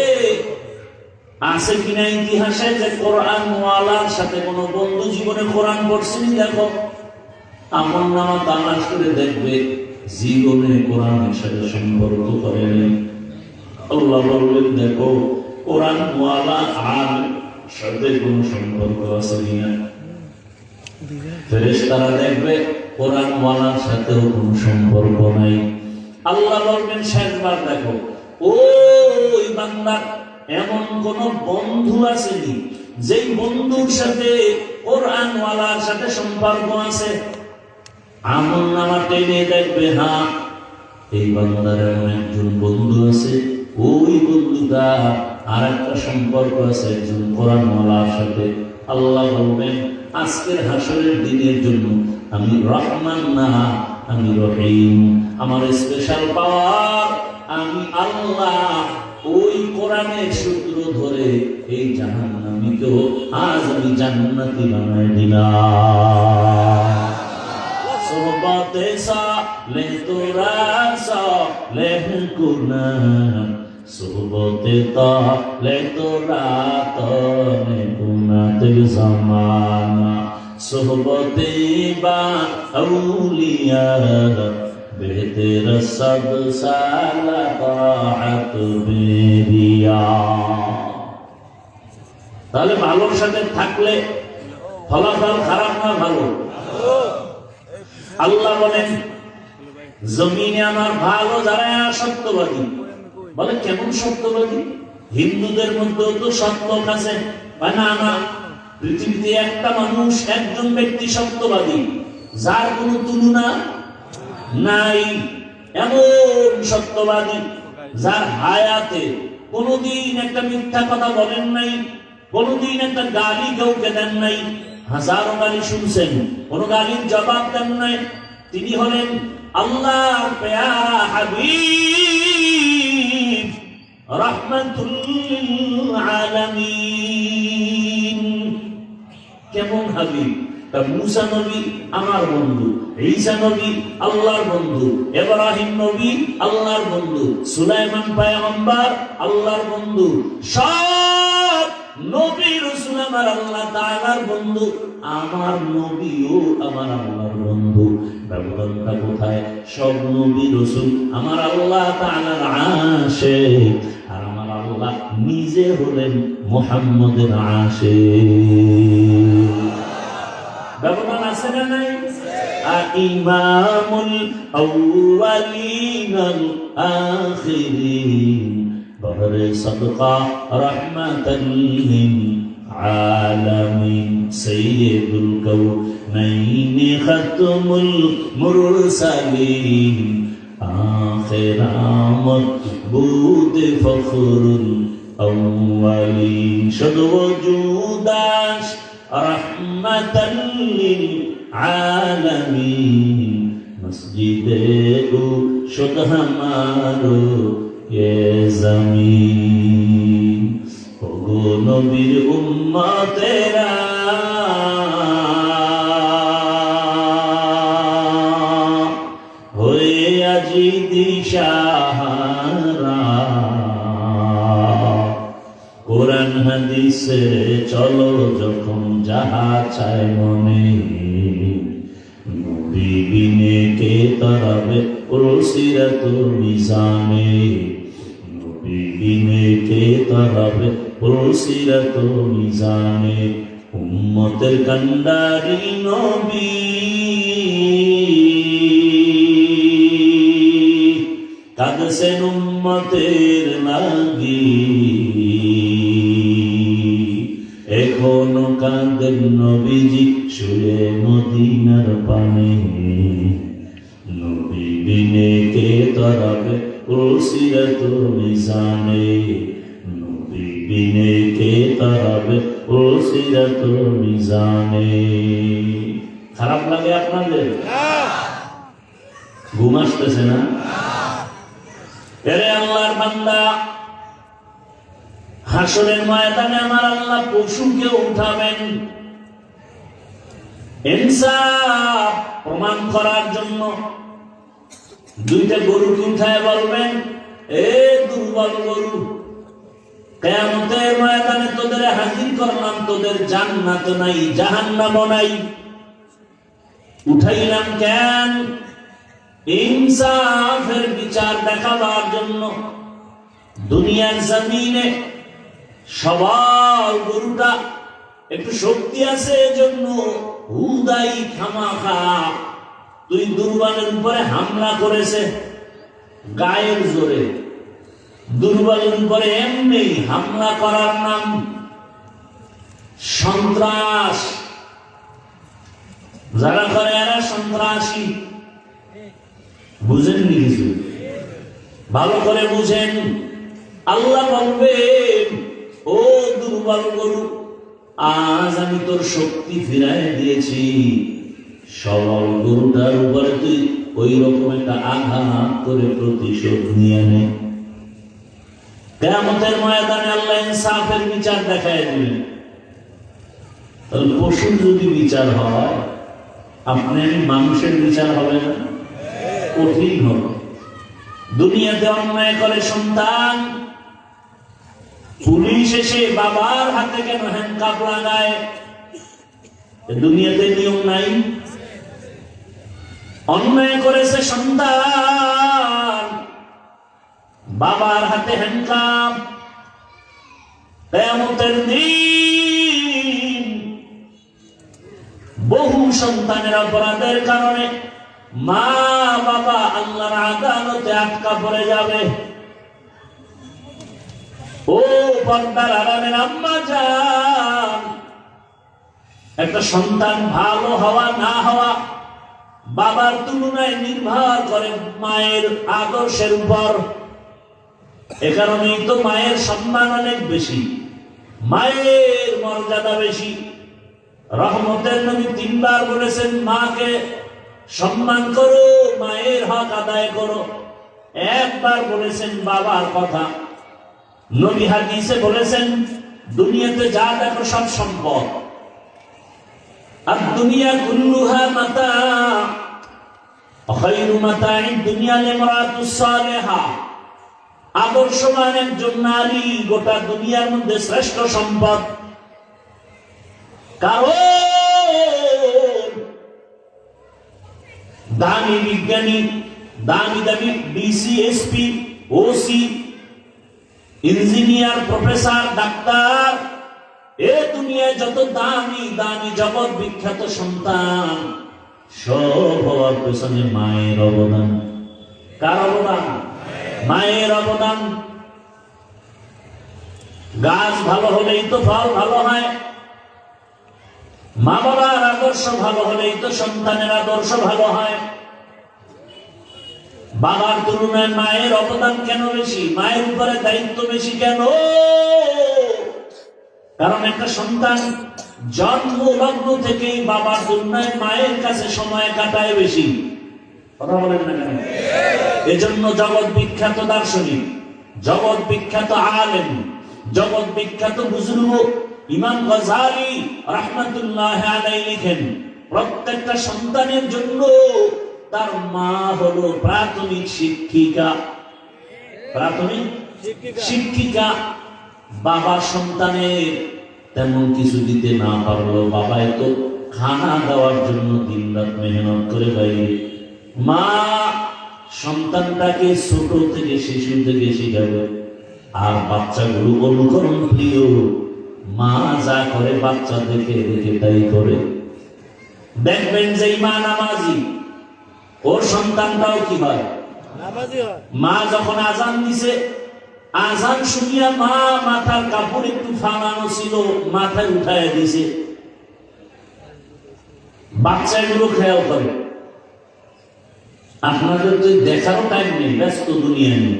আছে কিনা ইতিহাসে যে কোরআন ওয়ালার সাথে কোনো বন্ধু জীবনে কোরআন পড়ছেনি। দেখো আমলনামা তালাশ করে দেখবে জীবনে কোরআনের সাথে সম্পর্ক করেনি। আল্লাহ বলবেন, দেখো কোরআন ওয়ালা আর সাথে কোনো সম্পর্ক আছে কিনা। ফেরেশতারা দেখবে কোরআন ওয়ালার সাথেও কোনো সম্পর্ক নাই। আল্লাহ বলবেন, শেষবার দেখো ওই বান্দার এমন কোন বন্ধু আসেনি যেই বন্ধুর সাথে কোরআন ওয়ালার সাথে সম্পর্ক আছে। আমলনামা টেনে দেখবে, হ্যাঁ এই বান্দার এমন একজন বন্ধু আছে, ওই বন্ধুটা আর একটা সম্পর্ক আছে একজন কোরআন ওয়ালার সাথে। আল্লাহ বলবেন, আজকের হাসরের দিনের জন্য আমি রহমান না, আমি রহিম। আমার স্পেশাল পাওয়ার আমি আল্লাহ ওই কোরআনের সূত্র ধরে এই জাহান্নামীকেও আজ আমি জান্নাতি বানায় দিলাম। সোহবতে সালেহ তোরা সালেহ কুনাত, সোহবতে তালেহ তোরা তালে কুনাতের জামানা, সোহবতে বা আউলিয়া বেহতের সব সালা তাআত বেরিয়া। তাহলে ভালোর সাথে থাকলে ফলাফল খারাপ না ভালো? আল্লাহ বলেন জমিনে আমার ভালো যারা সত্যবাদী। বলে কেমন সত্যবাদী? হিন্দুদের মধ্যেও তো সত্য আছে। না না, পৃথিবীতে একটা মানুষ, একজন ব্যক্তি সত্যবাদী যার কোনো তুলনা নাই। এমন সত্যবাদী যার হায়াতে কোনদিন একটা মিথ্যা কথা বলেন নাই, কোনদিন একটা গালি কাউকে দেন নাই। হাজারো গালি শুনছেন, কোন গালির জবাব দেন নাই। তিনি হলেন আল্লাহর পেয়ারা হাবিব রাহমাতুল লিল আলামিন। কেমন হাবিব? মুসা নবী আমার বন্ধু, ঈসা নবী আল্লাহর বন্ধু, ইব্রাহিম নবী আল্লাহর বন্ধু, সুলাইমান পয়গম্বর আল্লাহর বন্ধু। সব নবী রাসূল আমার আল্লাহ তাআলার বন্ধু। আমার নবীও আমার আল্লাহর বন্ধু। ব্যবধানটা কোথায়? সব নবী রাসূল আমার আল্লাহ তাআলার আশিক, আর আমার আল্লাহ নিজে হলেন মুহাম্মদের আশিক। ব্যবধান আছে না নাই? ইমামুল আউয়ালিন আল আখিরিন, বহরে সাদকা রাহমাতাল লিল আলামিন, সাইয়্যিদুল কাউনাইন খাতমুল মুরসালিন, আখিরামত বুদ ফখরুল আউয়ালিন, শুধু ওজুদাস রহমাতাল লিল আলামিন, মসজিদে ও শুদ হামারো এ জমিন। ওগো নবীর উম্মতেরা, হয়ে আজি দিশাহারা, কোরআন হাদিসে চলো যখন যাহা চায় মনে, নবী বিনে কে তারাবে পুরসিরাত মিজানে, নবী বিনে কে তারাবে পুরসিরাত মিজানে। উম্মতের কান্ডারি নবী, কাঁদছেন উম্মতের লাগি, এখনো কাঁদেন নবীজি শুয়ে মদিনার পানে, নবী বিনে কে তারাবে পুরসিরাত মিজানে, নবী বিনে কে তারাবে পুরসিরাত মিজানে। খারাপ লাগে আপনাদের? ঘুম আসতেছে না? এরে আল্লাহর বান্দা, হাসরের ময়দানে আমার আল্লাহ পশুকে উঠাবেন ইনসাফ প্রমাণ করার জন্য। দুইটা গরুকে উঠায় বলবেন, এ দুর্বল গরু, কিয়ামতের ময়দানে তোদের হাজির করলাম, তোদের জান্নাত নাই জাহান্নাম নাই, উঠাইলাম কেন? ইনসাফের বিচার দেখাবার জন্য। দুনিয়ার জমিনে সবার গরুটা একটু শক্তি আছে এজন্য হুদাই খামাখা তুই দুর্বলের উপরে হামলা করেছে, গায়ের জোরে। দুর্বলের উপরে এমনি হামলা করার নাম সন্ত্রাস। যারা করে এরা সন্ত্রাসী। বুঝেননি কিছু? ভালো করে বুঝেন। আল্লাহ বলবেন, ও দুর্বল গরু, আজ আমি তোর শক্তি ফিরাই দিয়েছি, সবল গরুটার উপরে তুই ওই রকম একটা আঘাত করে প্রতিশোধ নিয়ে নেয়। কিয়ামতের ময়দানে আল্লাহ ইনসাফের বিচার দেখায় দিবেন। তাহলে পশুর যদি বিচার হয়, আপনি মানুষের বিচার হবে না? কঠিন হবে। দুনিয়াতে অন্যায় করে সন্তান, পুলিশ এসে বাবার হাতে কেন হ্যান্ডকাপ লাগায়? দুনিয়াতে নিয়ম নাই? অন্যায় করেছে সন্তান, বাবার হাতে হ্যান্ডকাপ। কিয়ামতের দিন বহু সন্তানের অপরাধের কারণে মা বাবা আল্লাহর আদালতে আটকা পড়ে যাবে। ও পর্দার আড়ালের আম্মা জান, একটা সন্তান ভালো হওয়া না হওয়া বাবার তুলনায় নির্ভর করে মায়ের আদর্শের উপর। এ কারণেই তো মায়ের সম্মান অনেক বেশি, মায়ের মর্যাদা বেশি। রহমতের নবী 3 বার বলেছেন, মাকে সম্মান করো, মায়ের হক আদায় করো। 1 বার বলেছেন বাবার কথা। নবী হাদিসে বলেছেন, দুনিয়াতে যা দেখো সব সম্পদ, আর দুনিয়া কুল্লুহা মাতা, খায়রু মাতা'আদ দুনিয়া লিমরাতুস সালিহা। আদর্শবান একজন নারী গোটা দুনিয়ার মধ্যে শ্রেষ্ঠ সম্পদ। কারণ দামি বিজ্ঞানী, দামি দামি DC, SP, OC, engineer, professor, ডাক্তার, এ দুনিয়ায় যত দামি দামি জগৎ বিখ্যাত সন্তান, সব হওয়ার পেছনে মায়ের অবদান। কার অবদান? মায়ের অবদান। গাছ ভালো হলেই তো ফল ভালো হয়, মা বাবার আদর্শ ভালো হলেই তো সন্তানের আদর্শ ভালো হয়। বাবার তুলনায় মায়ের অবদান কেন বেশি? মায়ের উপরে দায়িত্ব বেশি কেন? কারণ একটা সন্তান জন্ম লগ্ন থেকেই বাবার তুলনায় মায়ের কাছে সময় কাটায় বেশি। কথা বলেন না কেন? এজন্য জগৎ বিখ্যাত দার্শনিক, জগৎ বিখ্যাত আলেম, জগৎ বিখ্যাত বুজুর্গ ইমাম গজালি রাহমাতুল্লাহ আলাইহি লিখেন, প্রত্যেকটা সন্তানের জন্য তার মা হলো প্রাথমিক শিক্ষিকা। প্রাথমিক শিক্ষিকা। বাবা সন্তানের তেমন কিছু দিতে না পারলো, বাবা তো খানা দেওয়ার জন্য দিনরাত মেহনত করে বাইরে, মা সন্তানটাকে ছোট থেকে, শিশু থেকে শিখাবে। আর বাচ্চাগুলো অনুকরণ প্রিয়, মা যা করে বাচ্চা দেখে দেখে তাই করে। দেখবেন যে মা নামাজি, ওর সন্তানটাও কি হয়? নামাজি হয়। মা যখন আজান দিছে, আজান শুনিয়া মা মাথার কাপড় একটু ফালানো ছিল, মাথায় উঠায় দিছে। বাচ্চাগুলো খেয়াল করে। আপনাদের তো দেখারও টাইম নেই, ব্যস্ত দুনিয়া নেই।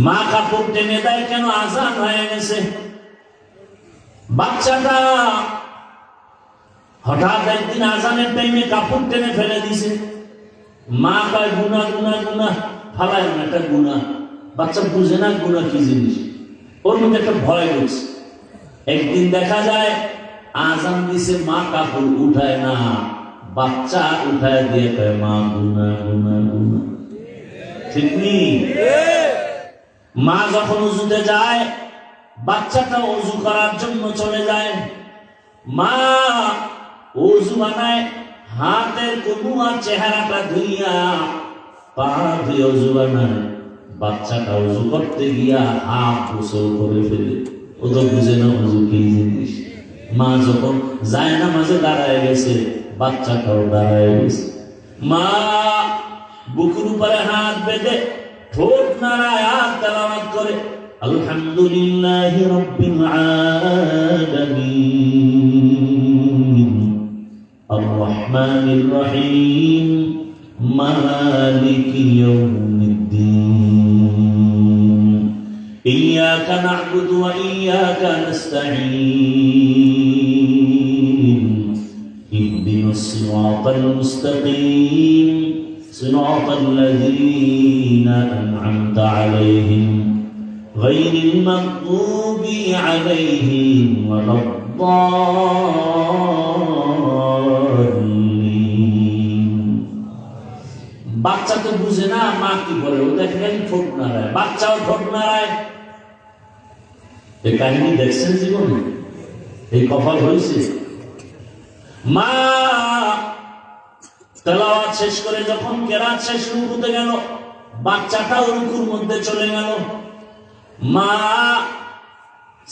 মা কাপড় টেনে দেয় কেন? আজান হয়ে গেছে। বাচ্চাটা হঠাৎ একদিন আজানের টাইমে কাপড় টেনে ফেলে দিছে। মা কয় গুনা গুনা গুনা, ফালায় না, একটা গুনা। বাচ্চা বুঝে না গুনা কি জিনিস, ওর মধ্যে একটা ভয় রয়েছে। একদিন দেখা যায় আজান দিছে, মা কাপড় উঠায় না, বাচ্চা উঠায় দিয়ে কয় মা গুনা গুনা গুনা। ঠিক নেই? মা যখন উজুতে যায়, বাচ্চাটা অজু করার জন্য চলে যায়। মা অজু বানায়, হাতের কনু আর চেহারাটা ধুইয়া পা ধুয়ে অজু বানায়। বাচ্চাটা অজু করতে গিয়া হাত গোসল করে ফেলে। ও তো বুঝে না অজু কি জিনিস। মা যখন যায় না মাঝে দাঁড়ায় গেছে, বাচ্চাটাও দাঁড়ায় গেছে। মা বুকুর উপরে হাত বেঁধে ঠোঁট নাড়ায় আর তেলাওয়াত করে, আলহামদুলিল্লাহি রাব্বিল আলামিন আর রহমানির রহিম মালিকি ইয়াউমিদ্দিন ইয়্যাকা না'বুদু ওয়া ইয়্যাকা নাস্তাঈন ইহদিনাস সিরাতাল মুস্তাকিম সিরাতাল লাযীনা আন'আমতা আলাইহিম গায়রিল মাগদুবি আলাইহিম ওয়ালাদ-দাল্লিন। বাচ্চা তো বুঝে না মা কি বলে, ও দেখেন ঠোঁট নাড়ায়, বাচ্চাও ঠোঁট নাড়ায়। এই কাহিনী দেখছেন জীবনে? এই কপাল হয়েছে? মা তেলাওয়াত শেষ করে যখন কেরাত শেষ রুকুতে গেল, বাচ্চাটাও রুকুর মধ্যে চলে গেল। মা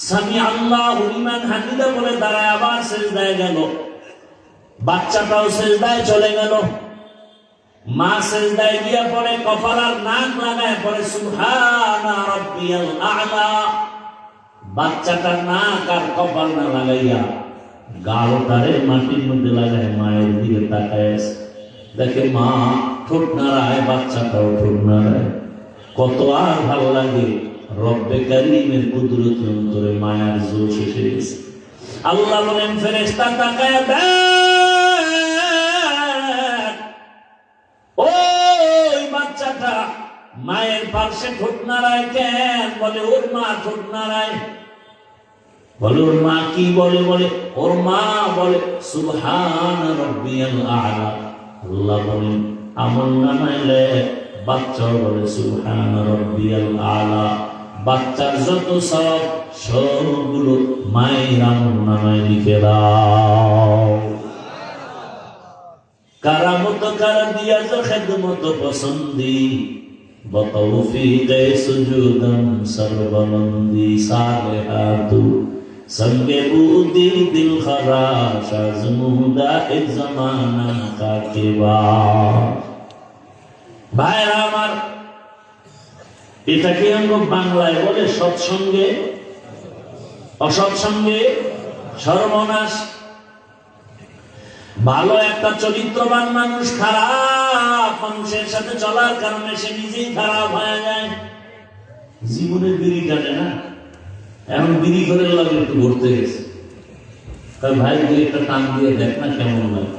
সামি আল্লাহু লিমান হামিদা বলে দাঁড়ায় আবার সিজদায় গেল, বাচ্চাটাও সিজদায় চলে গেল। মা সিজদায় গিয়ে পড়ে কপাল আর নাক লাগায় পড়ে সুবহানা রাব্বিয়াল আ'লা। বাচ্চাটার নাক আর কপাল না লাগাইয়া গালটারে মাটির মধ্যে লাগায় মায়ের দিকে তাকায়, দেখে মা ঠোঁট নাড়ায়, বাচ্চাটাও ঠোঁট নাড়ায়। কত আর ভালো লাগে। রব্বে কারীমের কুদরতি অন্তরে মায়ার জোশ এসে গেছে। আল্লাহ বলেন ফেরেশতা তাকায় দেখ, ওই বাচ্চাটা মায়ের পাশে ঠোঁট নাড়ায় কেন? বলে ওর মা ঠোঁট নাড়ায়। বলে ওর মা কি বলে? বলে ওর মা বলে সুবহানা রাব্বিয়াল আ'লা। আল্লাহ বলেন আমলনামায় লেখ, বাচ্চাও বলে সুবহানা রাব্বিয়াল আ'লা। বাচ্চার যত সওয়াব সবগুলো মায়ের আমলনামায় লিখে দাও। কারামত কারা দিয়া যা খেদমত পছন্দি বতৌফিকে সুজুদম সর্ববন্দি সালেহাতু সঙ্গে বুদি দিল খরাশ আজমুদা এক জামানা কাকেবা। ভাইরা আমার, এটাকে আমরা বাংলায় বলে সৎসঙ্গে অসৎসঙ্গে সর্বনাশ। ভালো একটা চরিত্রবান মানুষ খারাপ মানুষের সাথে চলার কারণে সে নিজেই খারাপ হয়ে যায়। জীবনে বিড়ি টানে না, এখন বিড়ি করে লাগে একটু ঘুরতে গেছে, ভাই তুই একটা টান দিয়ে দেখ না কেমন লাগে।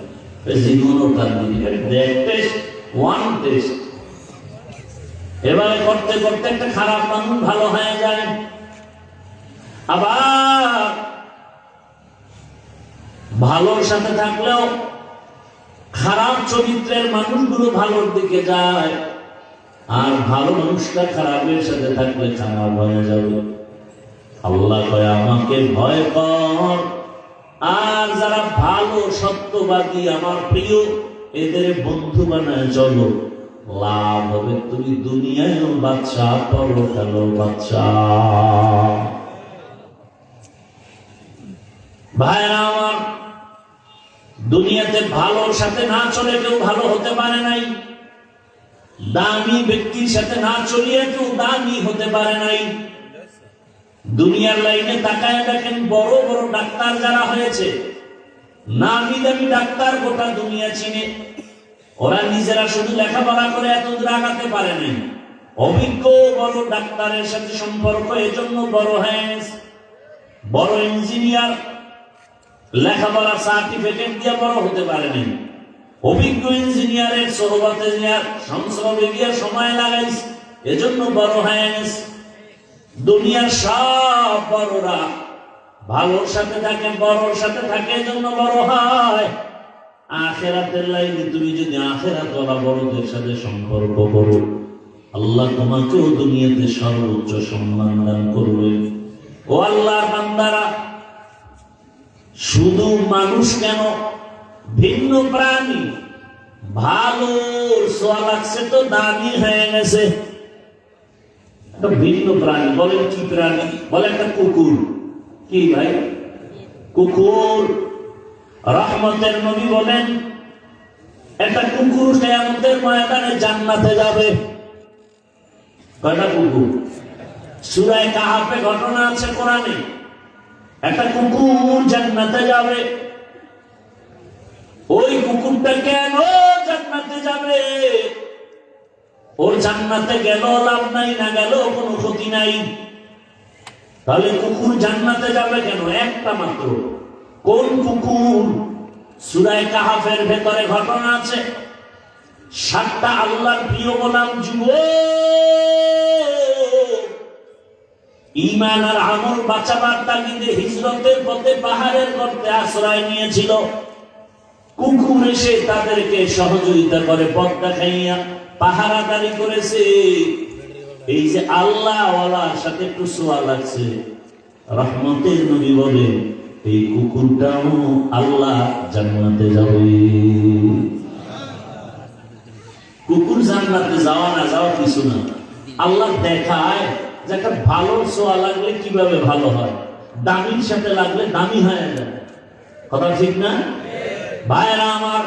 জীবনও টান দিয়ে দেখ, টেস্ট ওয়ান টেস্ট। এবারে করতে করতে একটা খারাপ মানুষ ভালো হয়ে যায়। আবার ভালোর সাথে থাকলেও খারাপ চরিত্রের মানুষগুলো ভালোর দিকে যায়, আর ভালো মানুষটা খারাপের সাথে থাকলে খারাপ হয়ে যাবে। আল্লাহ কয় আমাকে ভয় কর, আর যারা ভালো সত্যবাদী আমার প্রিয় এদের বন্ধু বানায় চলো, লাভ হবে তুমি দুনিয়ায়ও বাচ্চা পরকালেও বাচ্চা। ভাইরা আমার, দুনিয়াতে ভালোর সাথে না চলে কেউ ভালো হতে পারে নাই, দামি ব্যক্তির সাথে না চলিয়ে কেউ দামি হতে পারে নাই। দুনিয়ার লাইনে তাকায় দেখেন বড় বড় ডাক্তার যারা হয়েছে, নামি দামি ডাক্তার গোটা দুনিয়া চিনে, ওরা নিজেরা শুধু লেখাপড়া করে এত দূর আগাতে পারে নাই। অভিজ্ঞ বড় ডাক্তারের সাথে সম্পর্ক এজন্য বড় হয়ে গেছে। বড় ইঞ্জিনিয়ার লেখাপড়া সার্টিফিকেট দিয়ে বড় হতে পারে নাই, অভিজ্ঞ ইঞ্জিনিয়ারের সোহবতে সংস্রবে গিয়ে সময় লাগাইছে, এজন্য বড় হয়ে গেছে। দুনিয়ার সব বড়রা ভালোর সাথে থাকে, বড়র সাথে থাকে, এজন্য বড় হয়। আখিরাতের লাইনে তুমি যদি আখিরাতওয়ালা বড়দের সাথে সম্পর্ক করো, আল্লাহ তোমাকেও দুনিয়াতে সর্বোচ্চ সম্মান দান করবে। ও আল্লাহর বান্দারা, শুধু মানুষ কেন, ভিন্ন প্রাণী ভালোর ছোঁয়া লাগছে তো দামি হয়ে গেছে। ভিন্ন প্রাণী বলেন কি প্রাণী? বলে একটা কুকুর। কি ভাই? কুকুর। রহমতের নবী বলেন একটা কুকুর কিয়ামতের ময়দানে জান্নাতে যাবে। কয়টা কুকুর? সূরা কাহাফে ঘটনা আছে কোরআনে, একটা কুকুর জান্নাতে যাবে। ওই কুকুরটা কেন জান্নাতে যাবে? ওর জান্নাতে গেল লাভ নাই, না গেল কোনো ক্ষতি নাই। তাহলে কুকুর জান্নাতে যাবে কেন? একটা মাত্র। কোন কুকুর? সূরা কাহাফের ভেতরে ঘটনা আছে, 7টা আল্লাহর প্রিয় গোলাম যুবক ঈমান আর আমল বাঁচাবার তাগিদে হিজরতের পথে পাহাড়ের গর্তে আশ্রয় নিয়েছিল। কুকুর এসে তাদেরকে সহযোগিতা করে, পথ দেখাইয়া পাহারাদারি করেছে। এই যে আল্লাহ ওয়ালার সাথে একটু সোয়া লাগছে, রহমতের নবী বলে এই কুকুরটাও আল্লাহ জান্নাতে যাবে। কুকুর জান্নাতে যাওয়া না যাওয়া কিছু না, আল্লাহ দেখায় যে একটা ভালো সোয়া লাগলে কিভাবে ভালো হয়, দামির সাথে লাগলে দামি হয়ে যায়। কথা ঠিক না ভাইরা আমার?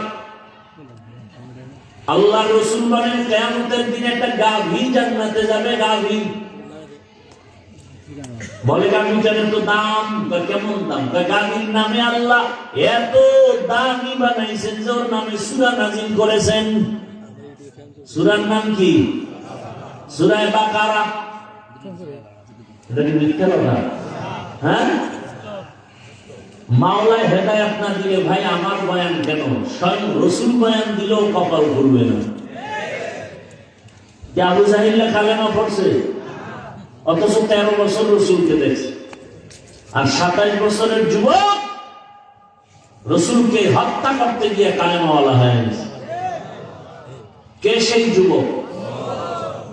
আল্লাহ রাসূল বলেন কিয়ামতের দিনে একটা গাভী জান্নাতে যাবে। গাভী বলে গাভীটার তো দাম, কেমন দাম? গাভীর নামে আল্লাহ এত দামি বানাইছেন যে ওর নামে সূরা নাযিল করেছেন। সূরার নাম কি? সূরা বাকারা। এটা কি মিথ্যা কথা? হ্যাঁ, মাওলায় হেদায়েত না দিলে ভাই আমার বয়ান কেন, স্বয়ং রাসূল বয়ান দিলেও কপাল ভরবে না। যে আবু জাহিল্লা কালেমা পড়ছে, অথচ 13 বছর রাসূলকে দেখছে, আর 27 বছরের যুবক রাসূলকে হত্যা করতে গিয়ে কালেমাওয়ালা হয়ে গেছে। কে সেই যুবক?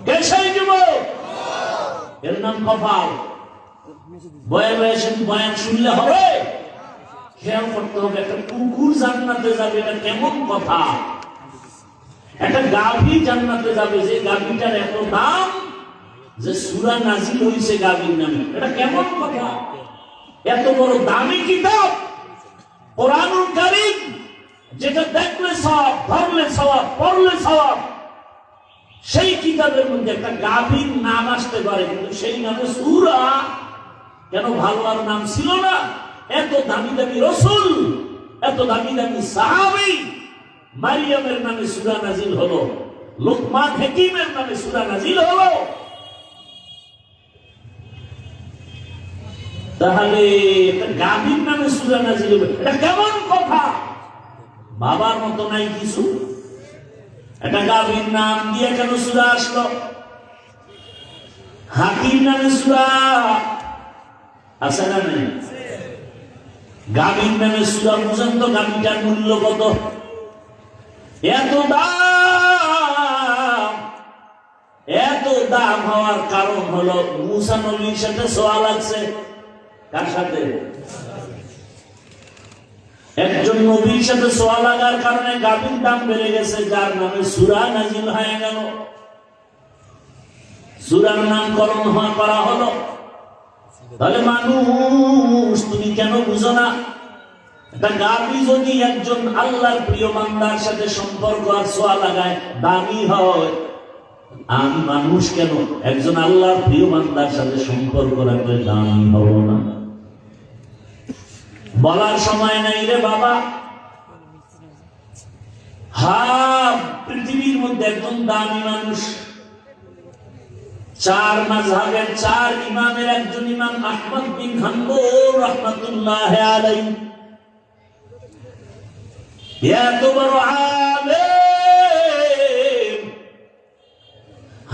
কে সেই যুবক? এর নাম কপাল। বয়ান শুনলে হবে, খেয়াল করতে হবে। একটা কুকুর জান্নাতে যাবে, এটা কেমন কথা? একটা গাভী জান্নাতে যাবে, যে গাভীটার এত দাম যে সূরা নাযিল হইছে গাভীর নামে, এটা কেমন কথা? এত বড় দামি কিতাব কোরআনুল কারীম, যেটা দেখলে সওয়াব, ধরলে সওয়াব, পড়লে সওয়াব, সেই কিতাবের মধ্যে একটা গাভীর নাম আসতে পারে, কিন্তু সেই নামে সূরা কেন? ভালো আর নাম ছিল না? এত দামি দামি রাসূল, এত দামি দামি সাহাবী, মারিয়ামের নামে সূরা নাযিল হলো, লুকমান হাকিমের নামে সূরা নাযিল হলো। তাহলে একটা গাভীর নামে সূরা নাযিল হবে, এটা কেমন কথা? বাবার মতো নাই কিছু। একটা গাভীর নাম দিয়ে কেন সূরা আসলো? হাকিম নামে সূরা আছে না নাই? গাভীর নামে সূরা, বুঝেন তো গাভীটার মূল্য কত? এত দাম। এত দাম হওয়ার কারণ হলো মুসা নবীর সাথে সোয়া লাগছে। কার সাথে? একজন নবীর সাথে সোয়া লাগার কারণে গাভীর দাম বেড়ে গেছে, যার নামে সূরা নাযিল হয়ে গেল। সূরার নামকরণ করা হলো। তাহলে মানুষ, তুমি কেন বুঝো না? একটা গাভী যদি একজন আল্লাহর প্রিয় বান্দার সাথে সম্পর্ক আর সোয়া লাগায় দামি হয়, আমি মানুষ কেন একজন আল্লাহর প্রিয় বান্দার সাথে সম্পর্ক রাখলে দামি হব না? বলার সময় নাই রে বাবা। পৃথিবীর মধ্যে একজন দামি মানুষ, 4 মাযহাবের 4 ইমামের একজন ইমাম আহমদ বিন হাম্বল রাহমাতুল্লাহি আলাইহি, এত বড় আলেম,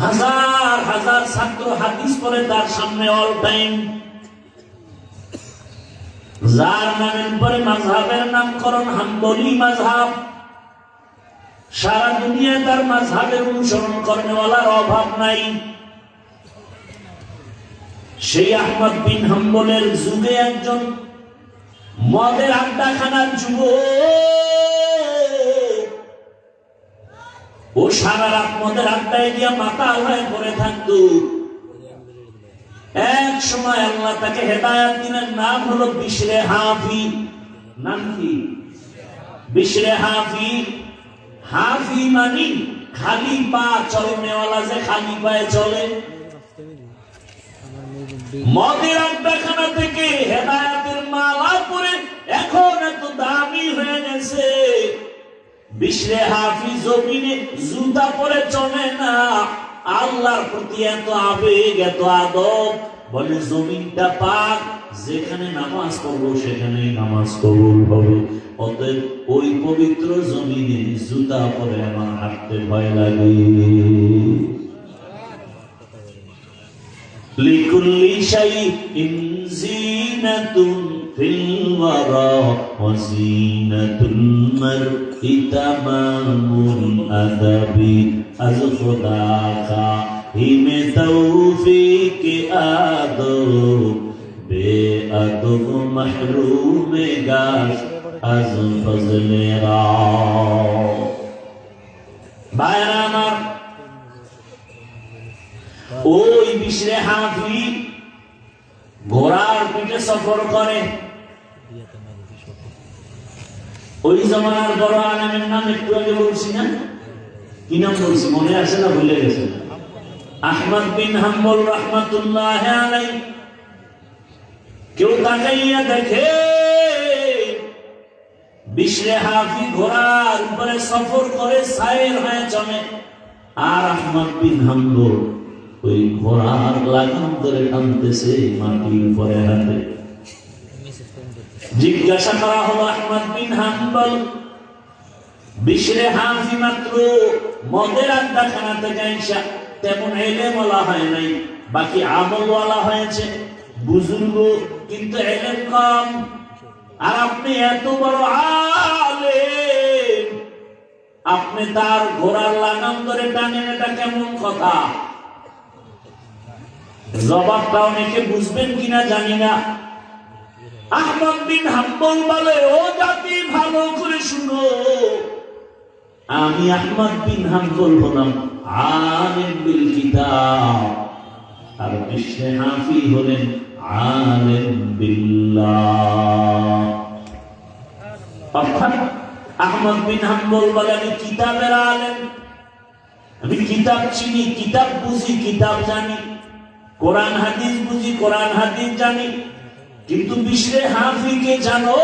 হাজার হাজার ছাত্র হাদিস পড়ে তার সামনে অল টাইম। যার নামের পরে মাযহাবের নামকরণ হাম্বলি মাযহাব, সারা দুনিয়ায় তার মাযহাবের অনুসরণ করেওয়ালার অভাব নাই। সেই আহমদ বিন হাম্বলের যুগে একজন মদের আড্ডাখানার যুবক, ও সারা রাত মদের আড্ডায় গিয়া মাতাল হয়ে পড়ে থাকতো। এক সময় আল্লাহ তাকে হেদায়েত দিলেন, নাম হলো বিশরে হাফি। নাম কি? বিশরে হাফি। হাফি মানে খালি পা চলনেওয়ালা, যে খালি পায়ে চলে। মদের আড্ডাখানা থেকে হেদায়েতের মালা পরে এখন এত দামি হয়ে গেছে। বিশরে হাফি জমিনে জুতা পরে চলে না, আল্লাহর প্রতি এত আবেগ, এত আদব, বলে জমিনটা পাক, যেখানে নামাজ পড়বো সেখানেই নামাজ কবুল হবে। অতএব ওই পবিত্র জমিনে জুতা পরে আমার হাঁটতে ভয় লাগে। লিকুল্লি শাইইন জিনাতুন ফিল ওয়ারা ওয়া জিনাতুল মারই তামামুল আদাবি। আজ খোদা কা হিমে তৌফিক আদব বেআদব মাহরুমে গাশ আজ ফজলে রা। ভাইরা আমার, ওই বিশরে হাফি ঘোড়ার পিঠে সফর করে। ওই জমানার বড় আলেমের নাম একটু আগে বলছি না, কি নাম বলছি মনে আছে না ভুলে গেছে? আহমদ বিন হাম্বল রাহমাতুল্লাহ আলাইহি। কেউ তাকাইয়া দেখে বিশরে হাফি ঘোড়ার উপরে সফর করে সায়ের হয়ে চলে, আর আহমদ বিন হাম্বল ওই ঘোড়ার লাগাম ধরে টানতেছে মাটির উপরে হাতে। জিজ্ঞাসা করা হলো আহমদ বিন হাম্বল, বিশরে হাফি মাত্র মদের আড্ডাখানা থেকে আইসা তেমন এলেম ওয়ালা হয় নাই, বাকি আমল ওয়ালা হয়েছে, বুজুর্গ কিন্তু এলেম কম, আর আপনি এত বড় আলেম, আপনি তার ঘোড়ার লাগাম ধরে টানেন, এটা কেমন কথা? জবাবটা অনেকে বুঝবেন কিনা জানি না। আহমদ বিন হাম্বল বলে, ও জাতি ভালো করে শুনো, আমি আহমদ বিন হাম্বল হলাম আলিম বিল কিতাব, আর বিশরে হাফি হলেন আলিম বিল্লাহ। অর্থাৎ আহমদ বিন হাম্বল বলে, আমি কিতাবের আলেম, আমি কিতাব চিনি, কিতাব বুঝি, কিতাব জানি, কোরআন হাদিস বুঝি, কোরআন হাদিস জানি। কিন্তু বিশরে হাফিকে জানো,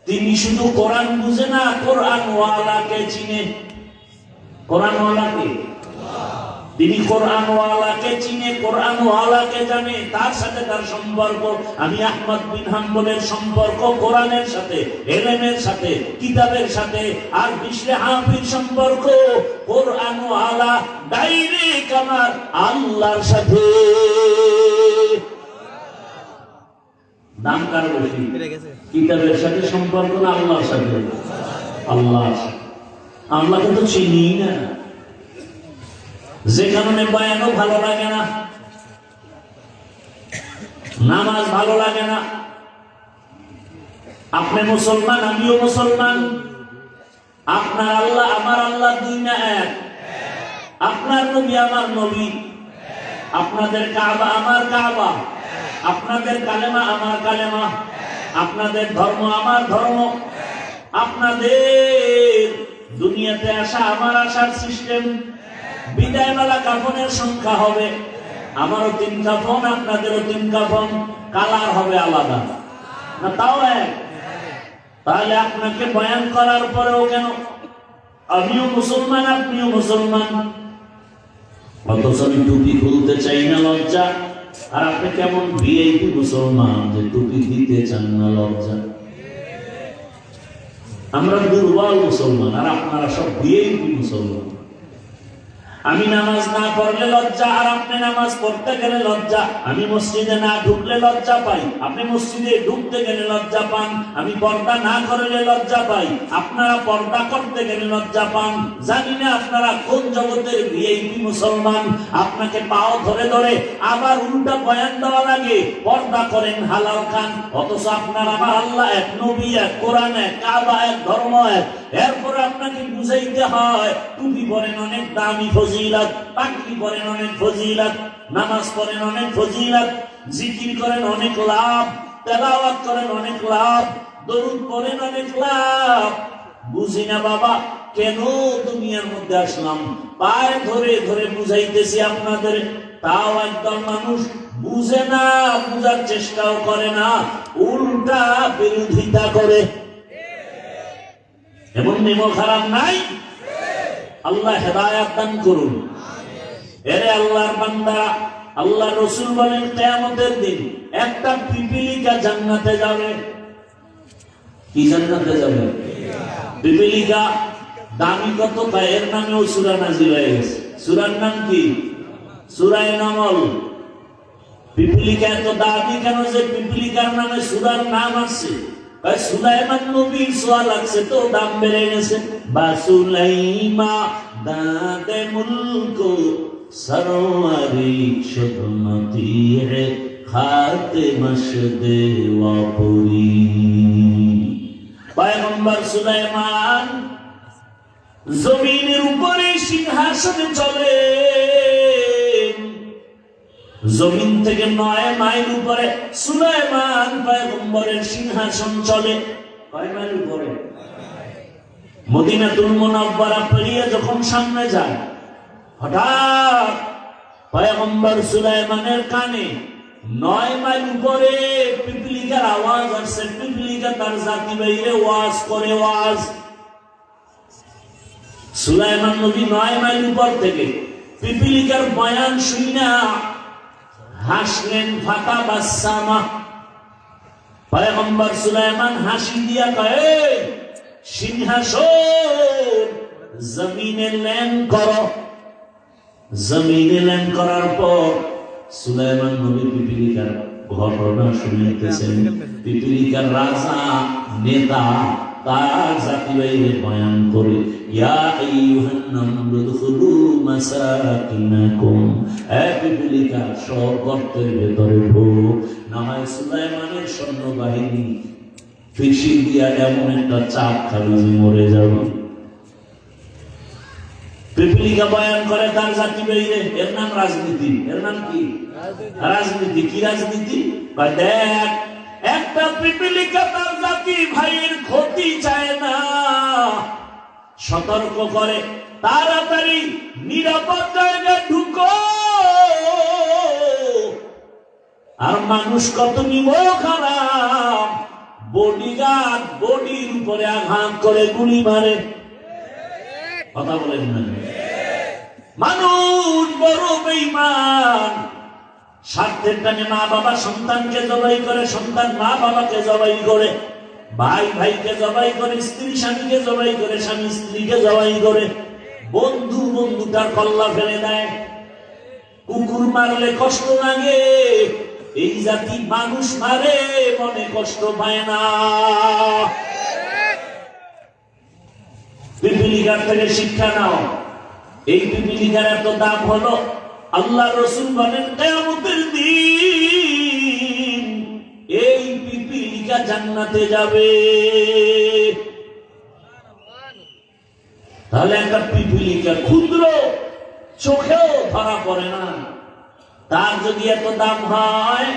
তিনি শুধু কোরআন বুঝে না, কোরআন ওয়ালাকে চিনে। কোরআন ওয়ালাকে, তিনি কোরআন ওয়ালাকে চিনে, কোরআন ওয়ালাকে জানে, তার সাথে তার সম্পর্ক। আমি আহমদ বিন হাম্বলের সম্পর্ক কোরআনের সাথে, ইলমের সাথে, কিতাবের সাথে। আর বিশরে হাফির সম্পর্ক কোরআন ওয়ালা ডাইরেক্ট আমার আল্লাহর সাথে। দাম কার বেশি? কিতাবের সাথে সম্পর্ক না আল্লাহর সাথে? আল্লাহর সাথে। আল্লাহকে তো চিনি না, যে কারণে বয়ানও ভালো লাগে না, নামাজ ভালো লাগে না। আপনি মুসলমান, আমিও মুসলমান, আপনার আল্লাহ আমার আল্লাহ দুই না এক, আপনার নবী আমার নবী, আপনাদের কাবা আমার কাবা, আপনাদের কালেমা আমার কালেমা, আপনাদের ধর্ম আমার ধর্ম, আপনাদের দুনিয়াতে আসা আমার আসার সিস্টেম, বিদায়বেলা কাফনের সংখ্যা হবে, আমারও 3 কাফন, আপনাদেরও 3 কাফন, কালার হবে আলাদা না তাও এক। তাহলে আপনাকে বয়ান করার পরেও কেন আমিও মুসলমান আপনিও মুসলমান, অথচ আমি টুপি খুলতে চাই না, লজ্জা। আর আপনি কেমন ভিআইপি মুসলমান যে টুপি দিতে চান না, লজ্জা। আমরা দুর্বল মুসলমান, আর আপনারা সব ভিআইপি মুসলমান। আমি নামাজ না পড়লে লজ্জা, আর আপনি নামাজ পড়তে গেলে লজ্জা। আমি মসজিদে না ঢুকলে লজ্জা পাই, আপনি মসজিদে ঢুকতে গেলে লজ্জা পান। আমি পর্দা না করলে লজ্জা পাই, আপনারা পর্দা করতে গেলে লজ্জা পান। জানি না আপনারা কোন জগতের ভিআইপি মুসলমান। আপনাকে পাও ধরে ধরে আবার উল্টা বয়ান দেওয়া লাগে, পর্দা করেন হালাল খান, অথচ আপনার আমার আল্লাহ এক, নবী এক, কোরআন এক, কাবা এক, ধর্ম এক। এরপরে আপনাকে বুঝাইতে হয় টুপি পরেন অনেক দামি ফজিলত, পাগড়ি পরেন অনেক ফজিলত, নামাজ পড়েন অনেক ফজিলত, জিকির করেন অনেক লাভ, তেলাওয়াত করেন অনেক লাভ, দরুদ পড়েন অনেক লাভ। বুঝি না বাবা কেন দুনিয়ার মধ্যে আসলাম, পায়ে ধরে ধরে বুঝাইতেছি আপনাদের, তাও একদল মানুষ বুঝে না, বুঝার চেষ্টাও করে না, উল্টা বিরোধিতা করে। এমন নেমো খারাপ নাই? আল্লাহ হেদায়াত দান করুন। এরে আল্লাহর বান্দা, আল্লাহ রসুল বলেন কিয়ামতের দিন একটা পিপীলিকা জান্নাতে যাবে। কি জান্নাতে যাবে? পিপীলিকা। দামি কত তা এর নামেও সূরা নাযিল হয়ে গেছে। সূরার নাম কি? সূরা নামল। পিপীলিকা এত দামি কেন যে পিপীলিকার নামে সূরার নাম আছে? সুলাইমান নবীর সোয়া লাগছে তো দাম বেড়ে গেছে। বা সুলাইমা দাদে মুলক সরওয়ারি শুদমতি হে খাতে মশদে ওয়াপুরি। পয়গম্বর সুলাইমান জমিনের উপরে সিংহাসনে চলে। জমিন থেকে 9 মাইল উপরে সুলাইমান পয়গম্বরের সিংহাসন চলে। কয় মাইল উপরে? মদিনাতুল মুনাওয়ারা পেরিয়ে যখন সামনে যায়, হঠাৎ পয়গম্বর সুলাইমানের কানে 9 মাইল উপরে পিপীলিকার আওয়াজ আসছে। পিপীলিকা তার জাতি বাইরে ওয়াজ করে। ওয়াজ সুলাইমান নবী 9 মাইল উপর থেকে পিপীলিকার বয়ান শুনা হাসলেন। ফাতা বাসামা। পয়গম্বর সুলাইমান হাসি দিয়া কয়, সিংহাসন জমিনে ল্যান্ড করো। জমিনে ল্যান্ড করার পর সুলাইমান নবী পিপীলিকার ঘটনা শুনাইতেছেন। পিপীলিকার রাজা নেতা তার জাতি বাইরে বয়ান করে, ইয়া আইয়ুহান নামলু দুখুলু মাসাকিনাকুম। পিপীলিকা সব গর্তের ভেতরে ঢোক, না হয় সুলাইমানের সৈন্যবাহিনী ফিসি দিয়া এমন একটা চাপ খাবি যে মরে যাবে। পিপীলিকা বয়ান করে তার জাতি বাইরে। এর নাম রাজনীতি। এর নাম কি? রাজনীতি। কি রাজনীতি? দেখ, একটা পিপীলিকা তার জাতি ভাইয়ের ক্ষতি চায় না, সতর্ক করে, তাড়াতাড়ি নিরাপদ জায়গায় ঢুকো। আর মানুষ কত নিমখ খারাপ, বডিগার্ড বডির উপরে আঘাত করে গুলি মারে। কথা বলেন না? মানুষ বড় বেঈমান। স্বার্থের টানে মা বাবা সন্তানকে জবাই করে, সন্তান মা বাবাকে জবাই করে, ভাই ভাইকে জবাই করে, স্ত্রী স্বামীকে জবাই করে, স্বামী স্ত্রীকে জবাই করে, বন্ধু বন্ধুটার কল্লা ফেলে দেয়। কুকুর মারলে কষ্ট লাগে, এই জাতি মানুষ মারে মনে কষ্ট পায় না। পিপীলিকার থেকে শিক্ষা নাও। এই পিপীলিকার এত দাম হলো, আল্লাহ রসুল বলেন কিয়ামতের দিন এই পিপীলিকা জান্নাতে যাবে। তাহলে একটা পিপীলিকা ক্ষুদ্র, চোখেও ধরা পড়ে না, তার যদি এত দাম হয়,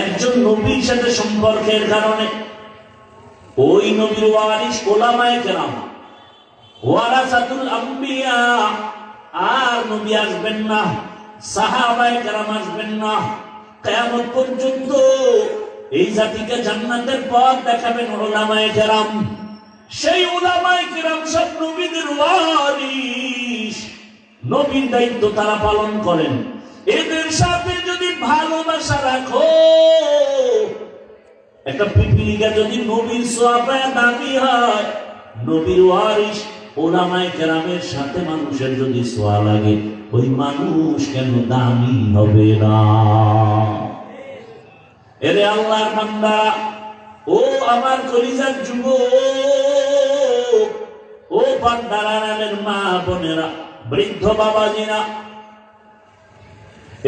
একজন নবীর সাথে সম্পর্কের কারণে ওই নবীর ওয়ারিস উলামায়ে কেরাম, ওয়ারাসাতুল আম্বিয়া, আর নবী আসবেন না, সাহাবায়ে কেরাম আসবেন না। কিয়ামত পর্যন্ত এই জাতিকে জান্নাতের পথ দেখাবেন উলামায়ে কেরাম। সেই উলামায়ে কেরাম সব নবীদের ওয়ারিস, নবীর দায়িত্ব তারা পালন করেন। এদের সাথে যদি ভালোবাসা রাখো, একটা পিপীলিকা যদি নবীর সোয়াবে দামি হয়, নবীর ওয়ারিস উলামায়ে কেরামের সাথে মানুষের যদি সোয়া লাগে, ওই মানুষ কেন দামি হবে না? এরে আল্লাহর বান্দা, ও আমার কলিজার যুবক, ও পান্ডারানের মা বোনেরা, বৃদ্ধ বাবাজিরা,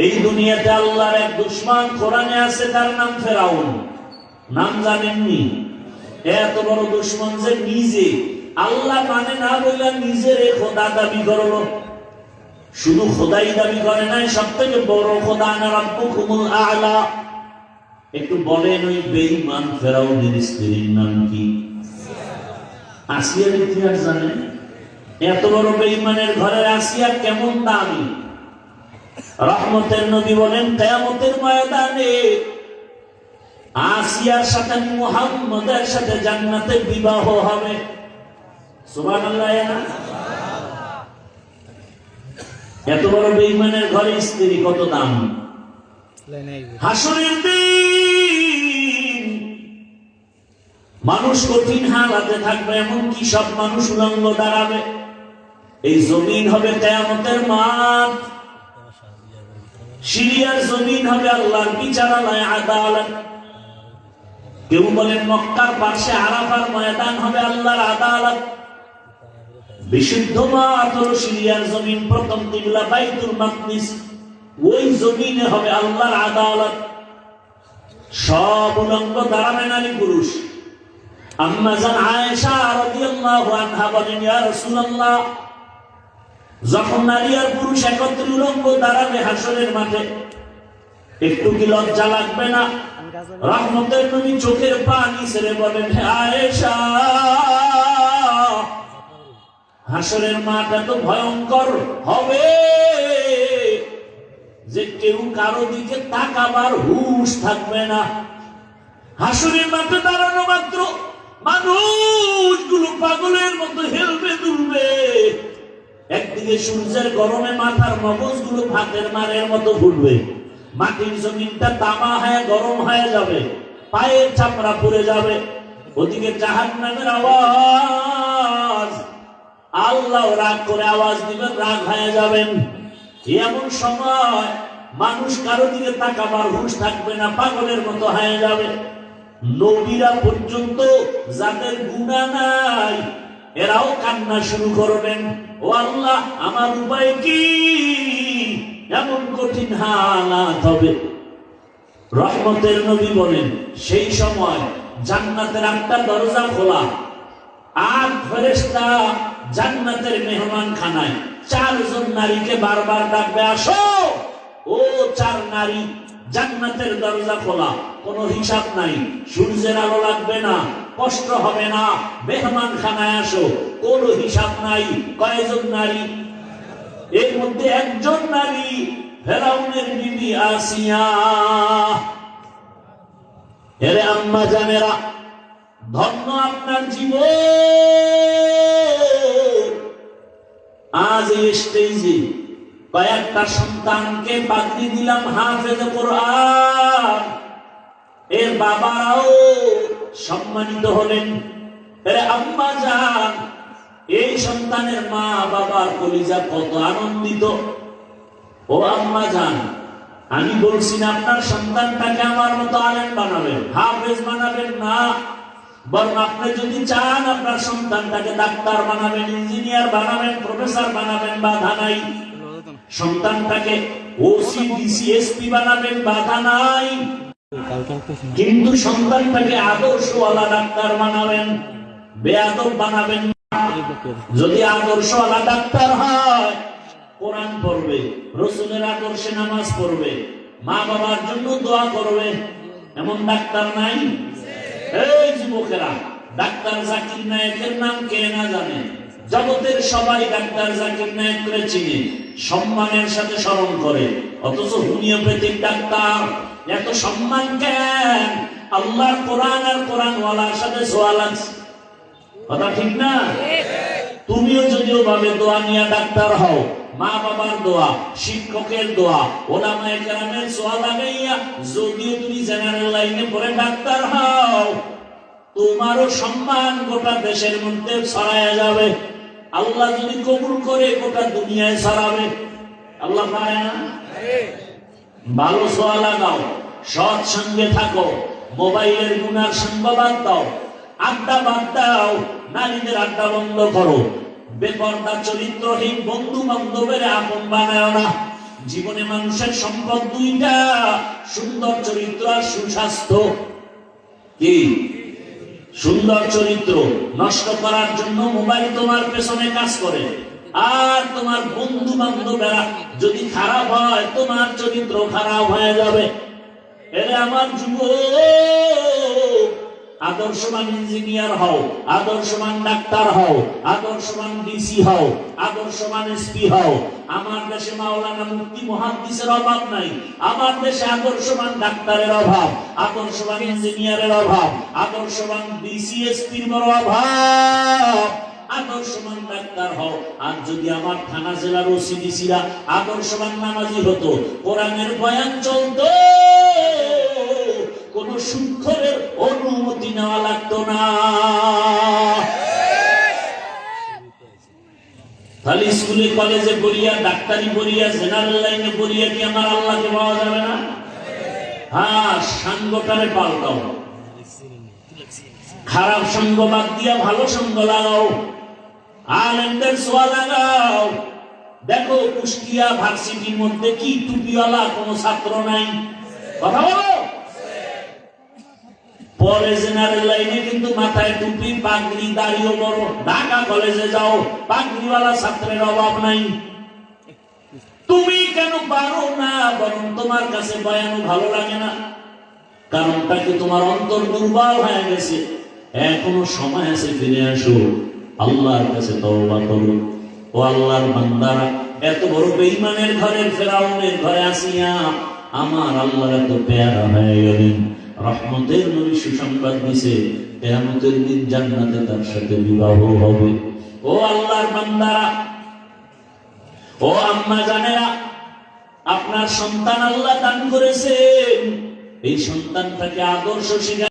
এই দুনিয়াতে আল্লাহর এক দুশমন কোরআনে আছে, তার নাম ফেরাউন। নাম জানেননি? এত বড় দুশমন যে নিজে আল্লাহ মানে না বলে নিজের খোদা দাবি করলো। শুধু খোদাই দাবি করে নাই, সব থেকে বড় খোদা আনা রাব্বুকুমুল আ'লা। একটু বলেন ওই বেঈমান ফেরাউনের স্ত্রীর নাম কি? আসিয়ার ইতিহাস জানেন? এত বড় বেঈমানের ঘরের আসিয়া কেমন দামি? রহমতের নবী বলেন কিয়ামতের ময়দানে আসিয়ার সাথে মুহাম্মদের সাথে জান্নাতে বিবাহ হবে। সুবহানাল্লাহ। এত বড় বেঈমানের ঘরে স্ত্রী কত দাম। হাসরের দিন মানুষ কঠিন হালাতে থাকবে, এমনকি সব মানুষ উলঙ্গ দাঁড়াবে। এই জমিন হবে কিয়ামতের মাঠ, সিরিয়ার জমিন হবে আল্লাহর বিচারালয়, আদালত। কেউ বলেন মক্কার পাশে আরাফার ময়দান হবে আল্লাহর আদালত। বিশুদ্ধ মাঠ হলো সিরিয়ার জমিন, প্রথম কিবলা বাইতুল মাকদিস, ওই জমিনে হবে আল্লাহর আদালত। সব উলঙ্গ দাঁড়াবে নারী পুরুষ। আম্মা জান আয়েশা রাদিয়াল্লাহু আনহা বলেন, ইয়া রাসূলুল্লাহ, যখন নারী আর পুরুষ একত্রে উলঙ্গ দাঁড়াবে হাসরের মাঠে, একটু কি লজ্জা লাগবে না? রহমতের নবী চোখের পানি ছেড়ে বলেন, হে আয়েশা, হাসরের মাঠ এত ভয়ঙ্কর হবে যে কেউ কারো দিকে তাকাবার হুঁশ থাকবে না। হাসরের মাঠে দাঁড়ানো মাত্র মানুষগুলো পাগলের মতো হেলবে দুলবে। একদিকে সূর্যের গরমে মাথার মগজগুলো ভাতের মারের মতো ফুটবে, মাটির জমিনটা তামা হয়ে গরম হয়ে যাবে, পায়ের চামড়া পুড়ে যাবে। ওদিকে জাহান্নামের আওয়াজ, আল্লাহ রাগ করে আওয়াজ দিবেন, রাগ হয়ে যাবেন। এমন সময় মানুষ কারো দিকে তাকাবার হুঁশ থাকবে না, পাগলের মতো হয়ে যাবে। নবীরা পর্যন্ত যাদের গুনাহ নাই এরাও কান্না শুরু করবেন, ও আল্লাহ আমার উপায় কি? এমন কঠিন হালাত হবে। রহমতের নবী বলেন, সেই সময় জান্নাতের 8টা দরজা খোলা, আর ফেরেশতা জান্নাতের মেহমান খানায় 4 জন নারীকে বারবার ডাকবে, আসো। ও 4 নারী, জান্নাতের দরজা খোলা, কোনো হিসাব নাই, সূর্যের আলো লাগবে না, কষ্ট হবে না, মেহমান খানায় আসো, কোনো হিসাব নাই। কয়জন নারী? এর মধ্যে একজন নারী ফেরাউনের বিবি আসিয়া। এরে আম্মা জানেরা, ধন্য আপনার জীবন। আজ এই স্টেজে কয়েকটা সন্তানকে পাগড়ি দিলাম হাফেজে কোরআন, এর বাবারাও সম্মানিত হলেন। এরে আম্মা জান, এই সন্তানের মা বাবার কলিজা কত আনন্দিত। ও আম্মা জান, আমি বলছি না আপনার সন্তানটাকে আমার মতো আলেম বানাবেন, হাফেজ বানাবেন না, বরং আপনি যদি চান আপনার সন্তানটাকে ডাক্তার বানাবেন, ইঞ্জিনিয়ার বানাবেন, প্রফেসর বানাবেন, বাধা নাই। সন্তানটাকে ওসি ডিসি এসপি বানাবেন, বাধা নাই। কিন্তু সন্তানটাকে আদর্শওয়ালা ডাক্তার বানাবেন, বেয়াদব বানাবেন না। যদি আদর্শওয়ালা ডাক্তার হয়, কোরআন পড়বে, রাসূলের আদর্শে নামাজ পড়বে, মা বাবার জন্য দোয়া করবে, এমন ডাক্তার নাই? এই যুবকেরা, ডাক্তার জাকির নায়েকের নাম কে না জানে? জগতের সবাই ডাক্তার জাকির নায়েককে চিনে, সম্মানের সাথে স্মরণ করে, অথচ হোমিওপ্যাথিক ডাক্তার এত সম্মান কেন? আল্লাহর কোরআন আর কোরআনওয়ালার সাথে ছোঁয়া লাগছে, কথা ঠিক না? তুমিও যদিও ভাবে দোয়া নিয়ে ডাক্তার হও, মা বাবার দোয়া, শিক্ষকের দোয়া, ওলামায়ে কেরামের ছোঁয়া লাগাইয়া যদিও তুমি জেনারেল লাইনে পড়ে ডাক্তার হও, তোমারও সম্মান গোটা দেশের মধ্যে ছড়ায়া যাবে। আল্লাহ যদি কবুল করে গোটা দুনিয়ায় ছড়াবে। আল্লাহ পারে না? ভালো ছোঁয়া লাগাও, সৎ সঙ্গে থাকো, মোবাইলের গুনার সঙ্গ বাদ দাও, আড্ডা বাদ দাও, নারীদের আড্ডা বন্ধ করো, বেপরদা চরিত্রহীন বন্ধু বান্ধবের আপন বানায় না। জীবনে মানুষের সম্পদ 2টা, সুন্দর চরিত্র আর সুস্বাস্থ্য। কি? সুন্দর চরিত্র নষ্ট করার জন্য মোবাইল তোমার পেছনে কাজ করে, আর তোমার বন্ধু বান্ধবেরা যদি খারাপ হয়, তোমার চরিত্র খারাপ হয়ে যাবে। এরে আমার যুবক, আদর্শবান ইঞ্জিনিয়ার হও, আদর্শবান ডাক্তার হও, আদর্শবান ডিসি হও, আদর্শবান এসপি হও। আমার দেশে মাওলানা মুফতি মুহাদ্দিসের অভাব নাই, আমার দেশে আদর্শবান ডাক্তারের অভাব, আদর্শবান ইঞ্জিনিয়ারের অভাব, আদর্শবান ডিসি এসপির বড় অভাব। আদর্শবান ডাক্তার হও। আর যদি আমার থানা জেলার ওসিডিসিরা আদর্শবান নামাজি হতো, কোরআনের বয়ান চলতো, কোন সুক্ষরের অনুমতি নেওয়া লাগতো না। তাহলে স্কুলে কলেজে পড়িয়া, ডাক্তারি পড়িয়া, জেনারেল লাইনে পড়িয়া কি আমার আল্লাহকে পাওয়া যাবে না? হ্যাঁ, সাঙ্গটারে পাল্টাও, খারাপ সঙ্গ বাদ দিয়া ভালো সঙ্গ লাগাও, আলেমদের ছোঁয়া লাগাও। দেখো কুষ্টিয়া ভার্সিটির মধ্যে কি টুপিওয়ালা কোন ছাত্র নাই? কথা বলো। পরে জেনারেল লাইনে কিন্তু মাথায় টুপি, পাগড়ি, দাড়িও বড়। ঢাকা কলেজে যাও, পাগড়িওয়ালা ছাত্রের অভাব নাই। তুমি কেন পারো না? বরং তোমার কাছে বয়ানও ভালো লাগে না। কারণটা কি? তোমার অন্তর দুর্বল হয়ে গেছে। এখনো সময় আছে, ফিরে আসো, আল্লাহর কাছে তওবা করো। ও আল্লাহর বান্দারা, এত বড় বেঈমানের ঘরের, ফেরাউনের ঘরে আসিয়া আমার আল্লাহ এত পেয়ারা হয়ে গেলেন। রহমতের নবী সুসংবাদ দিছে, কিয়ামতের দিন জান্নাতে তার সাথে বিবাহ হবে। ও আল্লাহর বান্দারা, ও আম্মা জানেরা, আপনার সন্তান আল্লাহ দান করেছেন। এই সন্তানটাকে আদর্শ শিখা